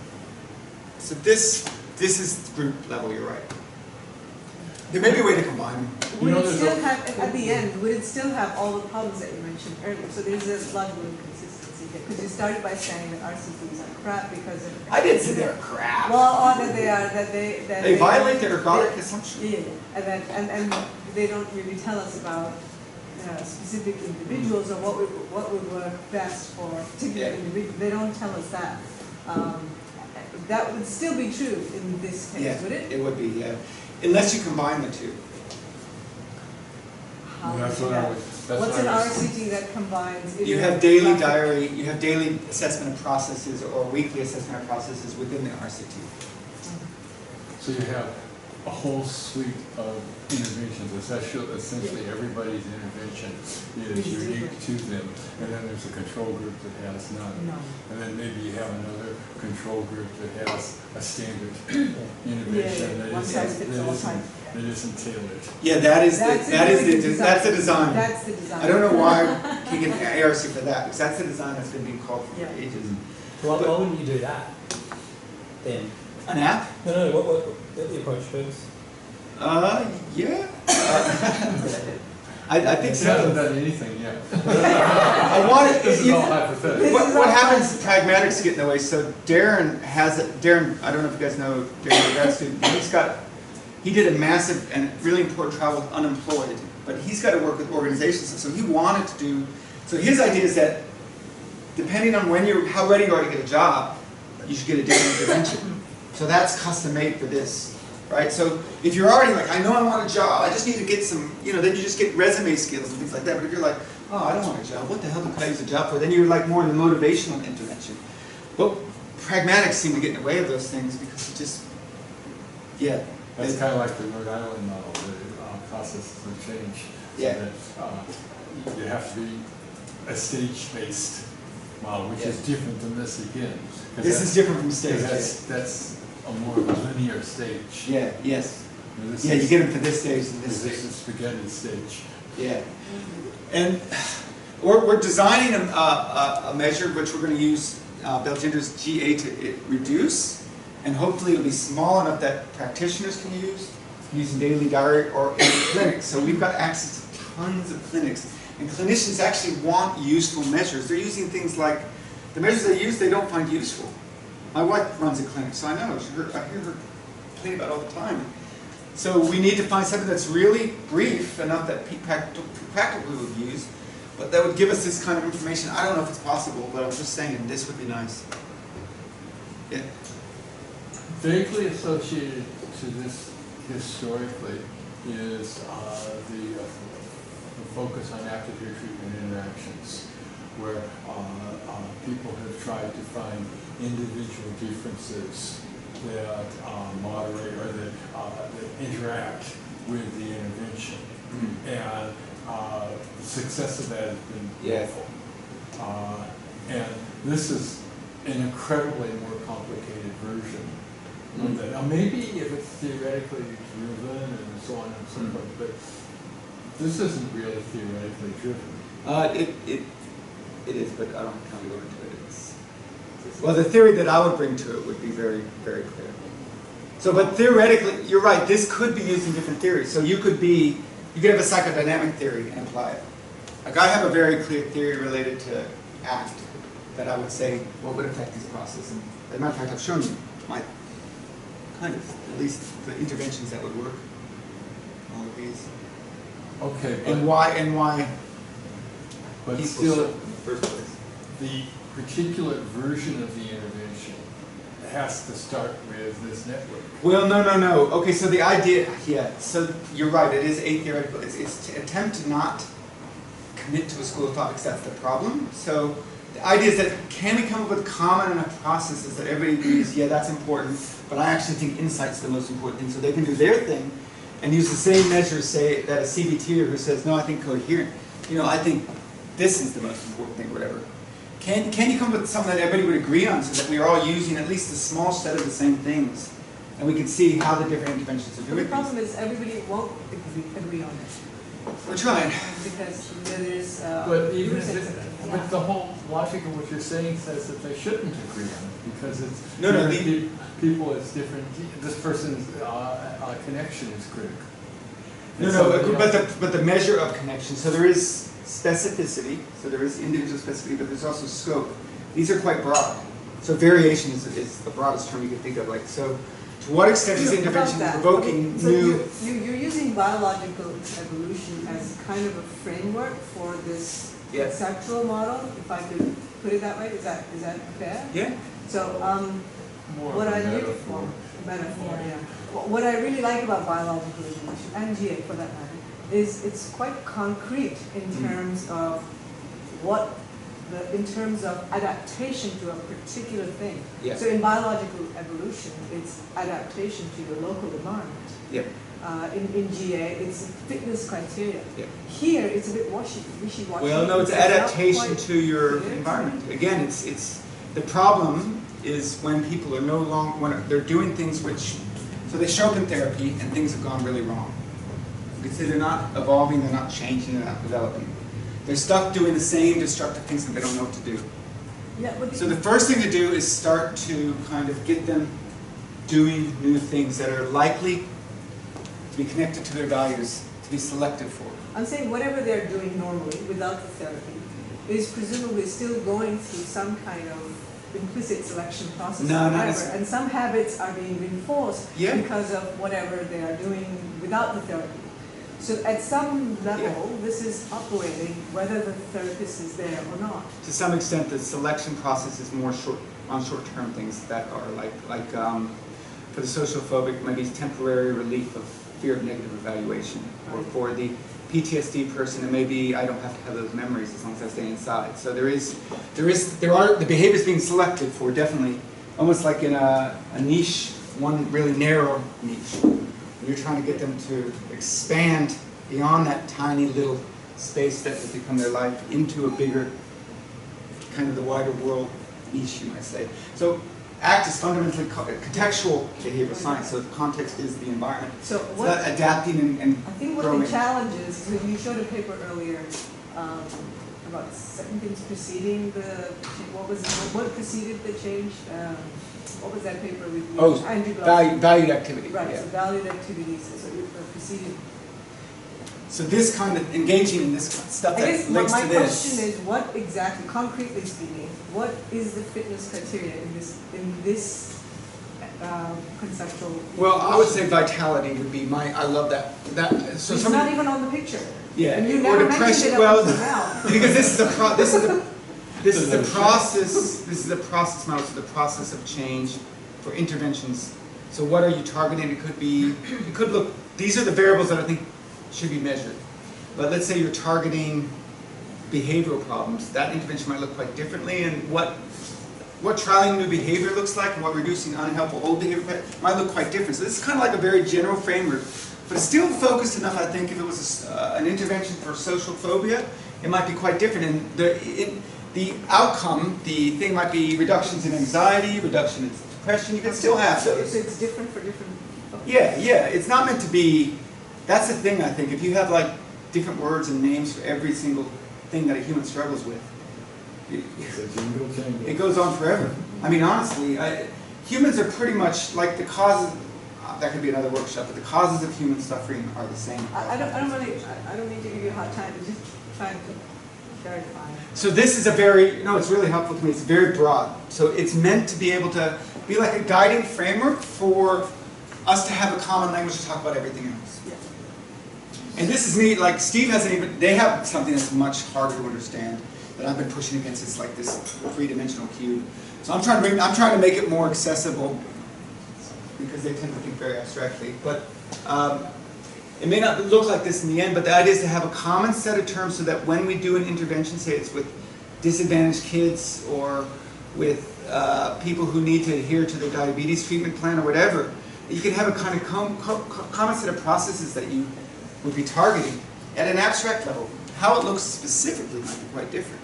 So this is group level, you're right. There may be a way to combine them. Would it still have, at the end, would it still have all the problems that you mentioned earlier? So there's a lot of inconsistency here. Because you started by saying that RCTs are crap because of... I didn't say they're crap. Well, or that they are, that they violate the ergodic assumption. Yeah, and they don't really tell us about specific individuals or what would work best for particular individuals. They don't tell us that. That would still be true in this case, would it? It would be, yeah. Unless you combine the two. How That's would what you I was. That's What's what an I was- RCT that combines? You have daily diary, you have daily assessment of processes or weekly assessment of processes within the RCT. So you have a whole suite of interventions. Essentially everybody's intervention is unique to them. And then there's a control group that has none. No. And then maybe you have another control group that has a standard intervention that isn't tailored. Yeah, that's the design. That's the design. I don't know why I'm kicking ARC for that, because that's the design that's been being called for ages. Why wouldn't you do that then? An app? No, what the approach first? Yeah. I think It hasn't so. done anything yet. I want it. This is all hypothetical. What happens? Pragmatics get in the way. So Darren has it. Darren, I don't know if you guys know Darren, the grad student. He did a massive and really important trial with unemployed, but he's got to work with organizations. So he wanted to do. So his idea is that depending on how ready you are to get a job, you should get a different intervention. So that's custom made for this, right? So if you're already like, I know I want a job, I just need to get some, then you just get resume skills and things like that. But if you're like, oh, I don't want a job, what the hell do I use a job for? Then you're like more in the motivational intervention. But pragmatics seem to get in the way of those things because it just, That's kind of like the Rhode Island model, the processes of change. So Yeah. that, you have to be a stage-based model, which is different than this again. 'Cause This is different from 'cause stage. that's a more of a linear stage. Yeah, yes. You know, this Yeah, you is- get them for this stage and this This stage. is spaghetti stage. Yeah. And we're designing a measure which we're going to use Belgender's GA to reduce, and hopefully it'll be small enough that practitioners can use in daily diary or in clinics. So we've got access to tons of clinics. And clinicians actually want useful measures. They're using things like, the measures they use they don't find useful. My wife runs a clinic, so I know, I hear her complain about it all the time. So we need to find something that's really brief enough that practical would use, but that would give us this kind of information. I don't know if it's possible, but I'm just saying this would be nice. Yeah. Vaguely associated to this historically is the focus on aftercare treatment interactions, where people have tried to find individual differences that moderate or that interact with the intervention. Mm-hmm. And the success of that has been awful. And this is an incredibly more complicated version of that. Now maybe if it's theoretically driven and so on and so forth, but this isn't really theoretically driven. It is, but I don't have time to go into it. Well, the theory that I would bring to it would be very, very clear. So, but theoretically, you're right, this could be used in different theories. So you could have a psychodynamic theory and apply it. Like I have a very clear theory related to ACT that I would say, what would affect this process? And as a matter of fact, I've shown you my kind of, at least the interventions that would work. All of these. Okay, And why but he's still in the first place. the particular version of the intervention has to start with this network. Well, no. Okay, so the idea, yeah, so you're right, it is atheoretical. It's to attempt to not commit to a school of thought because that's the problem. So the idea is that can we come up with common enough processes that everybody agrees, yeah, that's important, but I actually think insight's the most important thing, so they can do their thing and use the same measure, say, that a CBTer who says, no, I think coherent, I think this is the most important thing, whatever. Can you come up with something that everybody would agree on so that we are all using at least a small set of the same things and we can see how the different interventions are But doing the problem is everybody won't agree on it. We're trying. Because there is. But even groups if and- but the whole logic of what you're saying says that they shouldn't agree on it because it's No, people is different. This person's connection is critical. No, And so, but the measure of connection, so there is specificity, so there is individual specificity, but there's also scope. These are quite broad. So variation is the broadest term you can think of. Like, so to what extent is intervention About that, provoking so new... You're using biological evolution as kind of a framework for this Yeah. conceptual model, if I could put it that way. Is that fair? Yeah. So more what of a I metaphor. metaphor, yeah. What I really like about biological evolution, and GA for that matter, is it's quite concrete in terms of in terms of adaptation to a particular thing. Yeah. So in biological evolution, it's adaptation to your local environment. Yeah. In GA, it's fitness criteria. Yeah. Here, it's a bit wishy-washy. Well, no, it's not adaptation quite to your clear. environment. Again, it's the problem is when people are no longer, when they're doing things which, so they show up in therapy and things have gone really wrong. You could say they're not evolving, they're not changing, they're not developing. They're stuck doing the same destructive things that they don't know what to do. Yeah, but So the first thing to do is start to kind of get them doing new things that are likely to be connected to their values, to be selected for. I'm saying whatever they're doing normally without the therapy is presumably still going through some kind of implicit selection process No, or not whatever, necessarily. and some habits are being reinforced Yeah. because of whatever they are doing without the therapy. So at some level, this is operating whether the therapist is there or not. To some extent, the selection process is more short-term things that are like for the social phobic, maybe temporary relief of fear of negative evaluation, or for the PTSD person, and maybe I don't have to have those memories as long as I stay inside. So there are the behaviors being selected for, definitely, almost like in a niche, one really narrow niche. You're trying to get them to expand beyond that tiny little space that has become their life into a bigger kind of the wider world niche, you might say. So ACT is fundamentally contextual behavioral science, so the context is the environment. So It's what, not adapting and I think what growing. the challenge is, when you showed a paper earlier, about 7 things preceding the, what preceded the change? What was that paper with you? Oh, Andrew Glasser? valued activity. Right, Yeah. so valued activities, so it preceded. So this kind of engaging in this stuff I that guess links my to question this. is, what exactly, concretely speaking, what is the fitness criteria in this conceptual? Well, I would say vitality would be I love that. So It's somebody, not even on the picture. yeah, And you or never depression. mentioned it Well, up until now. because this is the process. This is the process model, so the process of change for interventions. So what are you targeting? It could look. These are the variables that I think should be measured. But let's say you're targeting behavioral problems. That intervention might look quite differently, and what trialing new behavior looks like and what reducing unhelpful old behavior might look quite different. So this is kind of like a very general framework, but it's still focused enough, I think, if it was an intervention for social phobia, it might be quite different. And the outcome, the thing might be reductions in anxiety, reduction in depression. You can still have So those. it's different for different. Yeah, yeah. It's not meant to be. That's the thing, I think. If you have like different words and names for every single thing that a human struggles with, it goes on forever. I mean, honestly, humans are pretty much like the causes. That could be another workshop, but the causes of human suffering are the same. I don't mean to give you a hard time, but just trying to clarify. So this is it's really helpful to me. It's very broad. So it's meant to be able to be like a guiding framework for us to have a common language to talk about everything else. Yeah. And this is me, like Steve hasn't even, they have something that's much harder to understand that I've been pushing against. It's like this three-dimensional cube. So I'm trying to make it more accessible because they tend to think very abstractly. But it may not look like this in the end, but the idea is to have a common set of terms so that when we do an intervention, say it's with disadvantaged kids or with people who need to adhere to their diabetes treatment plan or whatever, you can have a kind of common set of processes that you would be targeting at an abstract level. How it looks specifically might be quite different.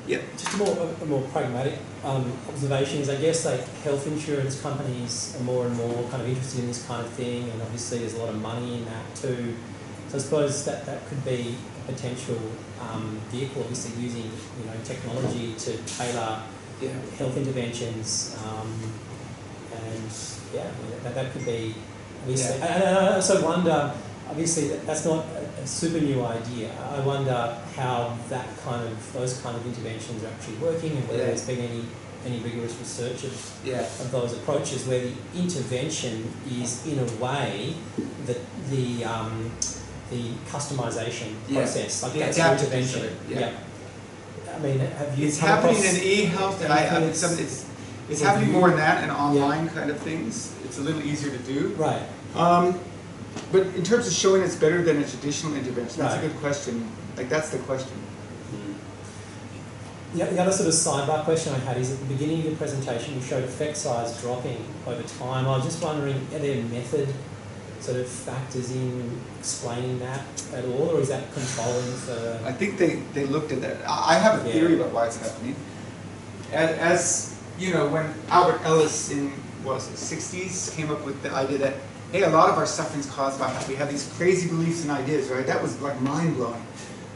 Yeah. Just a more pragmatic observation is, I guess, like health insurance companies are more and more kind of interested in this kind of thing, and obviously there's a lot of money in that too. So I suppose that could be a potential vehicle, obviously using technology to tailor health interventions, and that could be obviously. And I also wonder, obviously that's not a super new idea. I wonder how those kind of interventions are actually working, and whether there's been any rigorous research of those approaches where the intervention is in a way that the customization process, like that's the intervention. Yeah. I mean, have you? It's happening in e-health, and it's happening more in that and online kind of things. It's a little easier to do. Right. But in terms of showing it's better than a traditional intervention, that's Right. a good question. Like, that's the question. The other sort of sidebar question I had is, at the beginning of your presentation you showed effect size dropping over time. I was just wondering, are there method sort of factors in explaining that at all, or is that controlling for... I think they looked at that. I have a theory about why it's happening. As you know, when Albert Ellis in, what was it, 60s came up with the idea that, hey, a lot of our suffering is caused by how we have these crazy beliefs and ideas, right? That was like mind-blowing.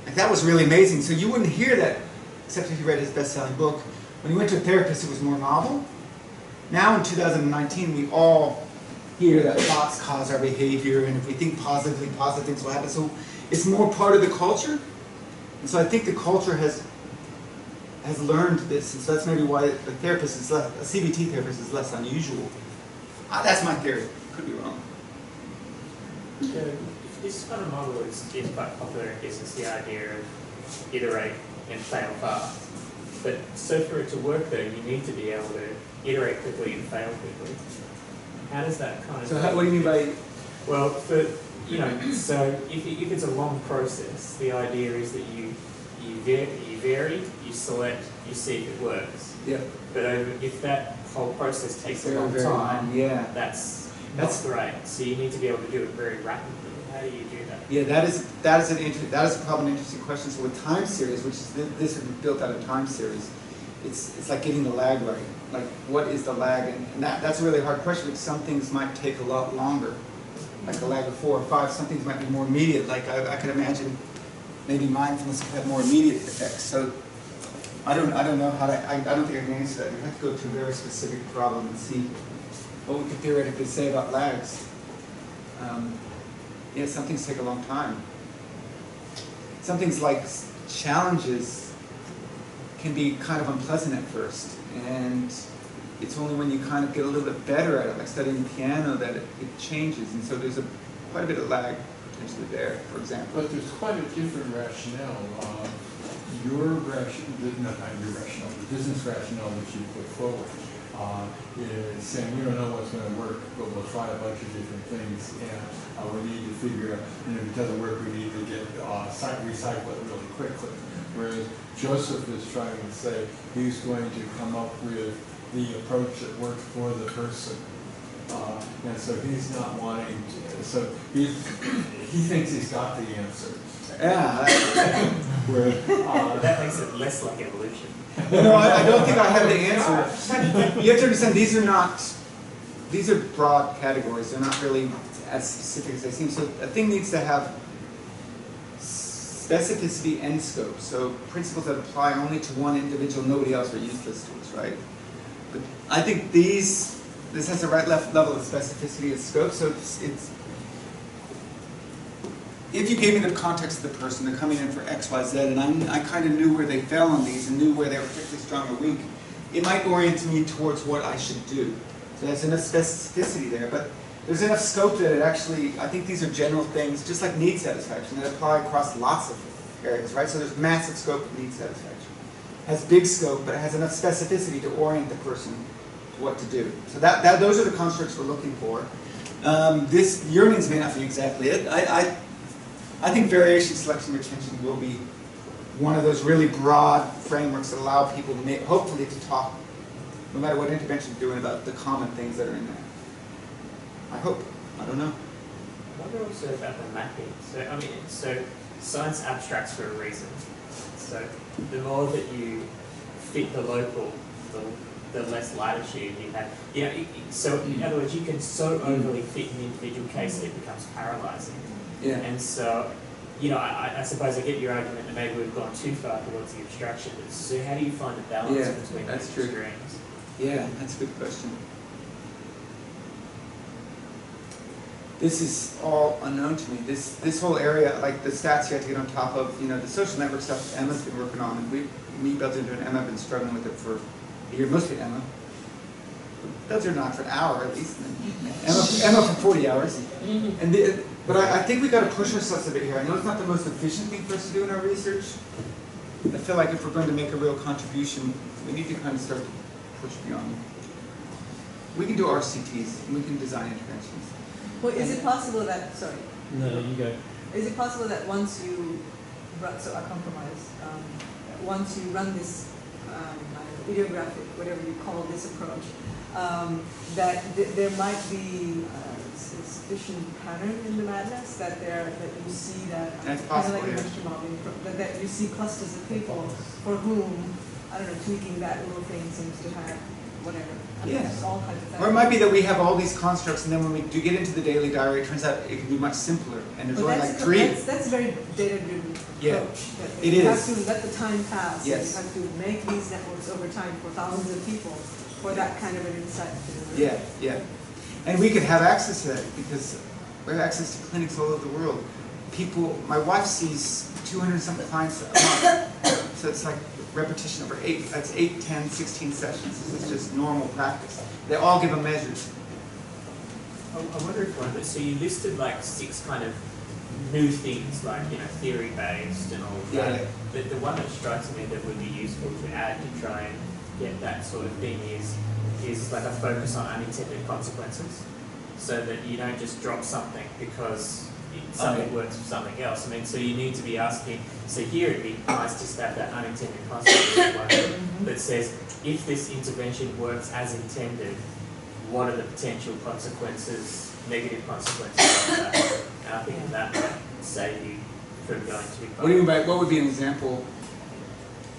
Like, that was really amazing. So you wouldn't hear that, except if you read his best-selling book. When you went to a therapist, it was more novel. Now in 2019, we all hear that thoughts cause our behavior, and if we think positively, positive things will happen. So it's more part of the culture. And so I think the culture has learned this, and so that's maybe why a CBT therapist is less unusual. That's my theory. Could be wrong. Yeah, this kind of model is quite popular. I guess it's the idea of iterate and fail fast. But so for it to work, though, you need to be able to iterate quickly and fail quickly. How does that kind of? So what do you mean by? Well, so if it's a long process, the idea is that you vary, you select, you see if it works. Yeah. But if that whole process takes a long Very time, yeah. that's great. So you need to be able to do it very rapidly. How do you do that? Yeah, that is probably an interesting question. So with time series, which is this is built out of time series, it's like getting the lag right. Like, what is the lag? And that's a really hard question, because some things might take a lot longer, like a lag of 4 or 5. Some things might be more immediate. Like, I could imagine maybe mindfulness could have more immediate effects. So I don't know how to, I don't think I can answer that. We have to go to a very specific problem and see what we could theoretically say about lags. Yeah, some things take a long time. Some things like challenges can be kind of unpleasant at first, and it's only when you kind of get a little bit better at it, like studying piano, that it changes. And so there's quite a bit of lag potentially there, for example. But there's quite a different rationale. Your rationale, not your rationale, the business rationale that you put forward is saying we don't know what's going to work, but we'll try a bunch of different things, and we need to figure out, and if it doesn't work, we need to get recycle it really quickly. Whereas Joseph is trying to say he's going to come up with the approach that works for the person. And so he's not wanting to, so he thinks he's got the answer. Yeah. That makes it less like evolution. No, I don't think I have the answer. You have to understand, these are broad categories. They're not really as specific as they seem. So a thing needs to have specificity and scope. So principles that apply only to one individual, nobody else, are useless to us, right? But I think this has the right level of specificity and scope. So it's if you gave me the context of the person, they're coming in for X, Y, Z, and I kind of knew where they fell on these and knew where they were particularly strong or weak, it might orient me towards what I should do. So there's enough specificity there, but there's enough scope that it actually, I think these are general things, just like need satisfaction, that apply across lots of areas, right? So there's massive scope of need satisfaction. It has big scope, but it has enough specificity to orient the person to what to do. So those are the constructs we're looking for. This yearnings may not be exactly it. I think variation, selection, retention will be one of those really broad frameworks that allow people, hopefully, to talk, no matter what intervention you're doing, about the common things that are in there. I hope. I don't know. I wonder also about the mapping. So science abstracts for a reason. So the more that you fit the local, the less latitude you have. So in other words, you can so overly fit an individual case that it becomes paralyzing. Yeah. And so, I suppose I get your argument that maybe we've gone too far towards the abstraction. But so how do you find the balance between those extremes? Yeah, that's a good question. This is all unknown to me. This whole area, like the stats you have to get on top of, the social network stuff Emma's been working on, and me, Belzer, and Emma have been struggling with it for a year, mostly Emma. Belzer not for an hour at least, and Emma for 40 hours. But I think we've got to push ourselves a bit here. I know it's not the most efficient thing for us to do in our research. I feel like if we're going to make a real contribution, we need to kind of start to push beyond. We can do RCTs, and we can design interventions. Well, is it possible that, sorry. No, you go. Is it possible that once you run, so a compromise, once you run this ideographic, whatever you call this approach, that there might be sufficient pattern in the madness that you see that, That's kind of possible, like you yeah. mentioned, Robin, that you see clusters of people for whom, I don't know, tweaking that little thing seems to have whatever. Yes. All kinds of Or it might be that we have all these constructs, and then when we do get into the daily diary, it turns out it can be much simpler, and there's only like 3. That's a very data-driven Yeah, approach. That it you is. have to let the time pass. Yes. You have to make these networks over time for thousands of people for that kind of an insight. Yeah. And we could have access to that because we have access to clinics all over the world. My wife sees 200-something clients a month, so it's like repetition over 8, that's 8, 10, 16 sessions. This is just normal practice. They all give them measures. I wonder if one, so you listed like 6 kind of new things, like, theory-based and all of that. Yeah. But the one that strikes me that would be useful to add to try and get that sort of thing is like a focus on unintended consequences, so that you don't just drop something because something works for something else. So you need to be asking, so here it'd be nice just to have that unintended consequence one that says, if this intervention works as intended, what are the potential consequences, negative consequences of that? And I think that might save you from going too far. What do you mean by, what would be an example?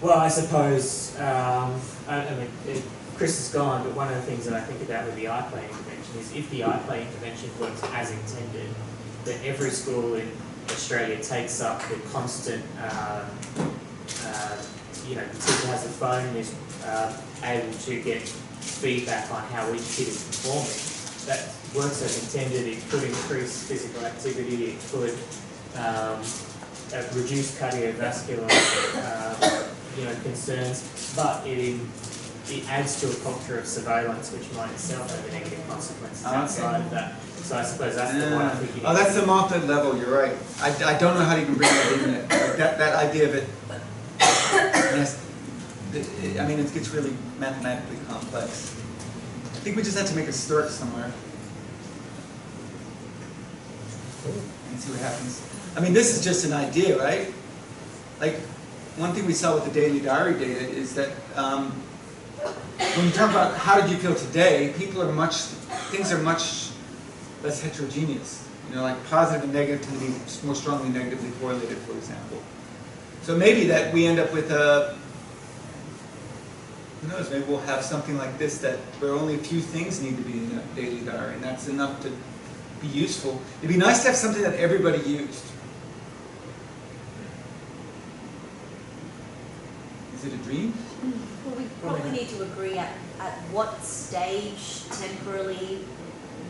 Well, I suppose, I mean, Chris is gone, but one of the things that I think about with the iPlay intervention is if the iPlay intervention works as intended, then every school in Australia takes up the constant, you know, the teacher has a phone and is able to get feedback on how each kid is performing. That works as intended. It could increase physical activity, it could reduce cardiovascular you know, concerns, but it adds to a culture of surveillance which might itself have a negative consequences outside of that. So I suppose that's the one I think you need. Oh, that's the multi-level, you're right. I don't know how to even bring that in it. Like that idea of it, yes, I mean, it gets really mathematically complex. I think we just have to make a start somewhere. And see what happens. I mean, this is just an idea, right? Like, one thing we saw with the daily diary data is that when you talk about how did you feel today, things are much less heterogeneous. You know, like positive and negative tend to be more strongly negatively correlated, for example. So maybe that we end up with a, who knows, maybe we'll have something like this that where only a few things need to be in the daily diary, and that's enough to be useful. It'd be nice to have something that everybody used. Is it a dream? Well, we probably need to agree at what stage temporally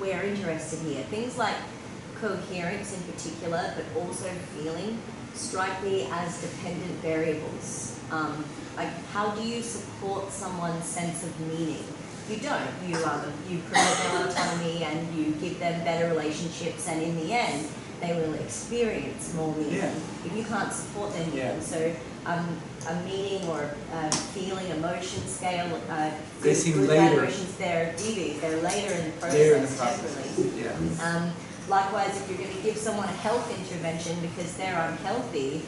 we're interested here. Things like coherence in particular, but also feeling, strike me as dependent variables. Like, how do you support someone's sense of meaning? You don't. You promote their autonomy and you give them better relationships, and in the end, they will experience more meaning. Yeah. If you can't support their meaning, Yeah. so a meaning or a feeling, emotion scale, They seem good later. vibrations, they're DVs, they're later in the process. Later in the process. temporally. Yeah. Likewise, if you're going to give someone a health intervention because they're unhealthy,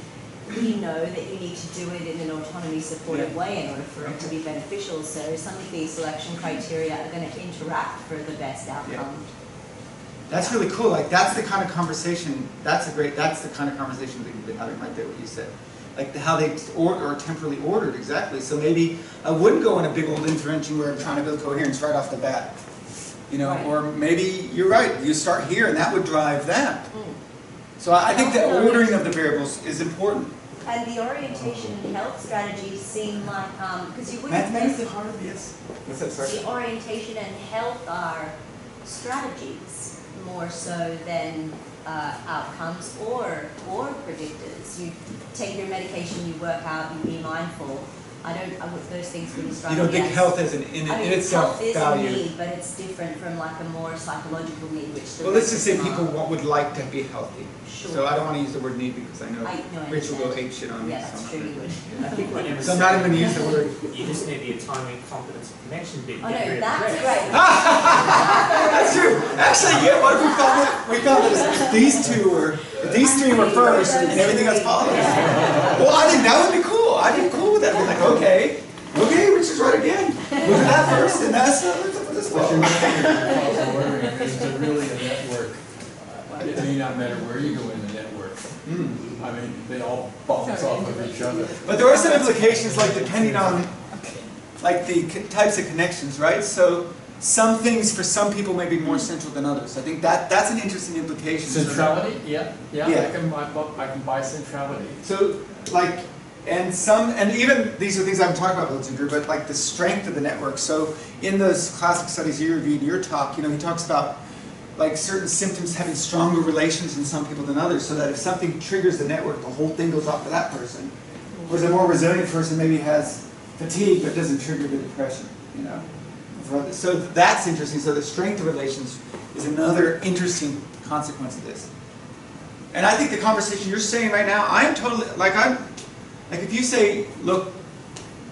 we know that you need to do it in an autonomy supportive way in order for it to be beneficial. So some of these selection criteria are going to interact for the best outcome. That's really cool. Like, that's the kind of conversation, that's the kind of conversation that we've been having right there, what you said. Like how they are temporally ordered, exactly. So maybe I wouldn't go in a big old intervention where I'm trying to build coherence right off the bat. You know, Right. or maybe you're right, you start here and that would drive that. So I think the ordering of the variables is important. And the orientation and health strategies seem like, because you wouldn't Mathematics think is hard, yes. What's that, sorry? the orientation and health are strategies more so than outcomes or predictors. You take your medication, you work out, you be mindful. Those things wouldn't strike You me don't think as- health is in I mean, itself health is value. a need, but it's different from like a more psychological need, which the Well, let's rest just say of them people are. would like to be healthy. Sure. So I don't want to use the word need because I know I Rachel will understand. ape shit on me. Yeah, that's so I'm true, not you gonna- would. I think whenever So I'm not even going to use the word. you just need the autonomy, competence, and connection bit. Oh get no, rid of the that's rest. great. That's true. Actually, yeah. What if we found that if these three were first, and everything else follows? Well, I think that would be cool. I'd be cool with that. Be like, okay, Richard's right again. We'll do that first, and that's let's put this What you're one. missing in the causal ordering is that really a network. It may not matter where you go in the network. I mean, they all bounce off of each other. But there are some implications, like depending on, like the types of connections, right? So some things for some people may be more central than others. I think that's an interesting implication. Centrality, yeah. Yeah. I can buy centrality. So, like, and even these are things I'm talking about with Ginger, but like the strength of the network. So in those classic studies you reviewed in your talk, he talks about like certain symptoms having stronger relations in some people than others, so that if something triggers the network, the whole thing goes off to that person. Whereas a more resilient person maybe has fatigue, but doesn't trigger the depression, So that's interesting. So the strength of relations is another interesting consequence of this. And I think the conversation you're saying right now, I'm if you say, look,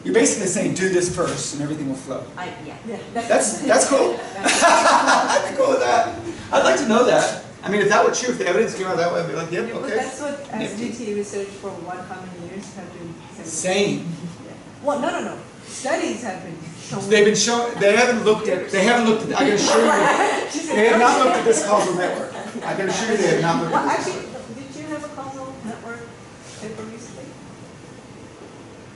you're basically saying do this first and everything will flow. Yeah. That's cool. I'd be cool with that. I'd like to know that. I mean, if that were true, if the evidence came out that way, I'd be like, yep, But okay. that's what SDT research for how many years have been Saying. Yeah. Well, no. Studies have been shown. They've been shown. They haven't looked at. I can assure you, they have not looked at this causal network. I can assure you, they have not looked Well, at this. actually, did you have a causal network paper recently?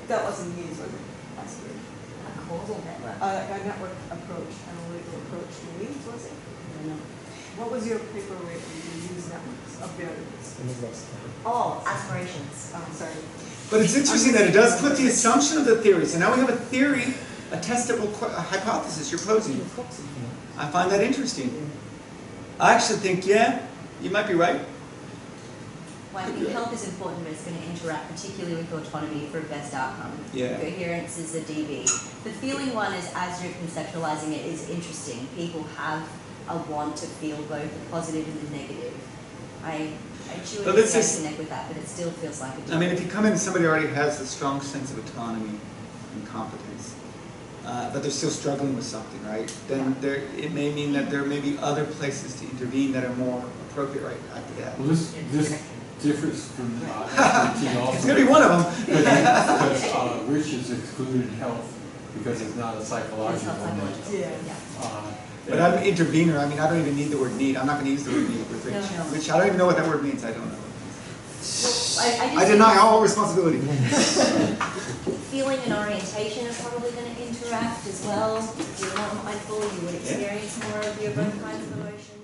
That wasn't needs, was it? Last year. A causal network. Like a network approach, analytical approach to needs, was it? I don't know. What was your paper where you use networks of variables? And we've lost count. Oh, aspirations. Oh, sorry. But it's interesting that it does put the assumption of the theory. So now we have a theory, a testable a hypothesis you're posing. I find that interesting. I actually think, yeah, you might be right. Well, I think health is important, but it's going to interact particularly with autonomy for a best outcome. Yeah. Coherence is a DB. The feeling one is, as you're conceptualizing it, is interesting. People have a want to feel both the positive and the negative. I intuitively connect with that, but it still feels like a DB. I mean, if you come in and somebody already has a strong sense of autonomy and competence, but they're still struggling with something, right? Then it may mean that there may be other places to intervene that are more appropriate right after that. Well, this differs from SAT also. It's going to be one of them. Because Rich has excluded health because it's not a psychological psychological. need. Yeah. But I'm an intervener. I mean, I don't even need the word need. I'm not going to use the word need with Rich. No. Rich, I don't even know what that word means. I don't know. Well, I deny all responsibility. Feeling and orientation are probably going to interact as well. If you're not mindful, you would experience more of your both kinds of emotions.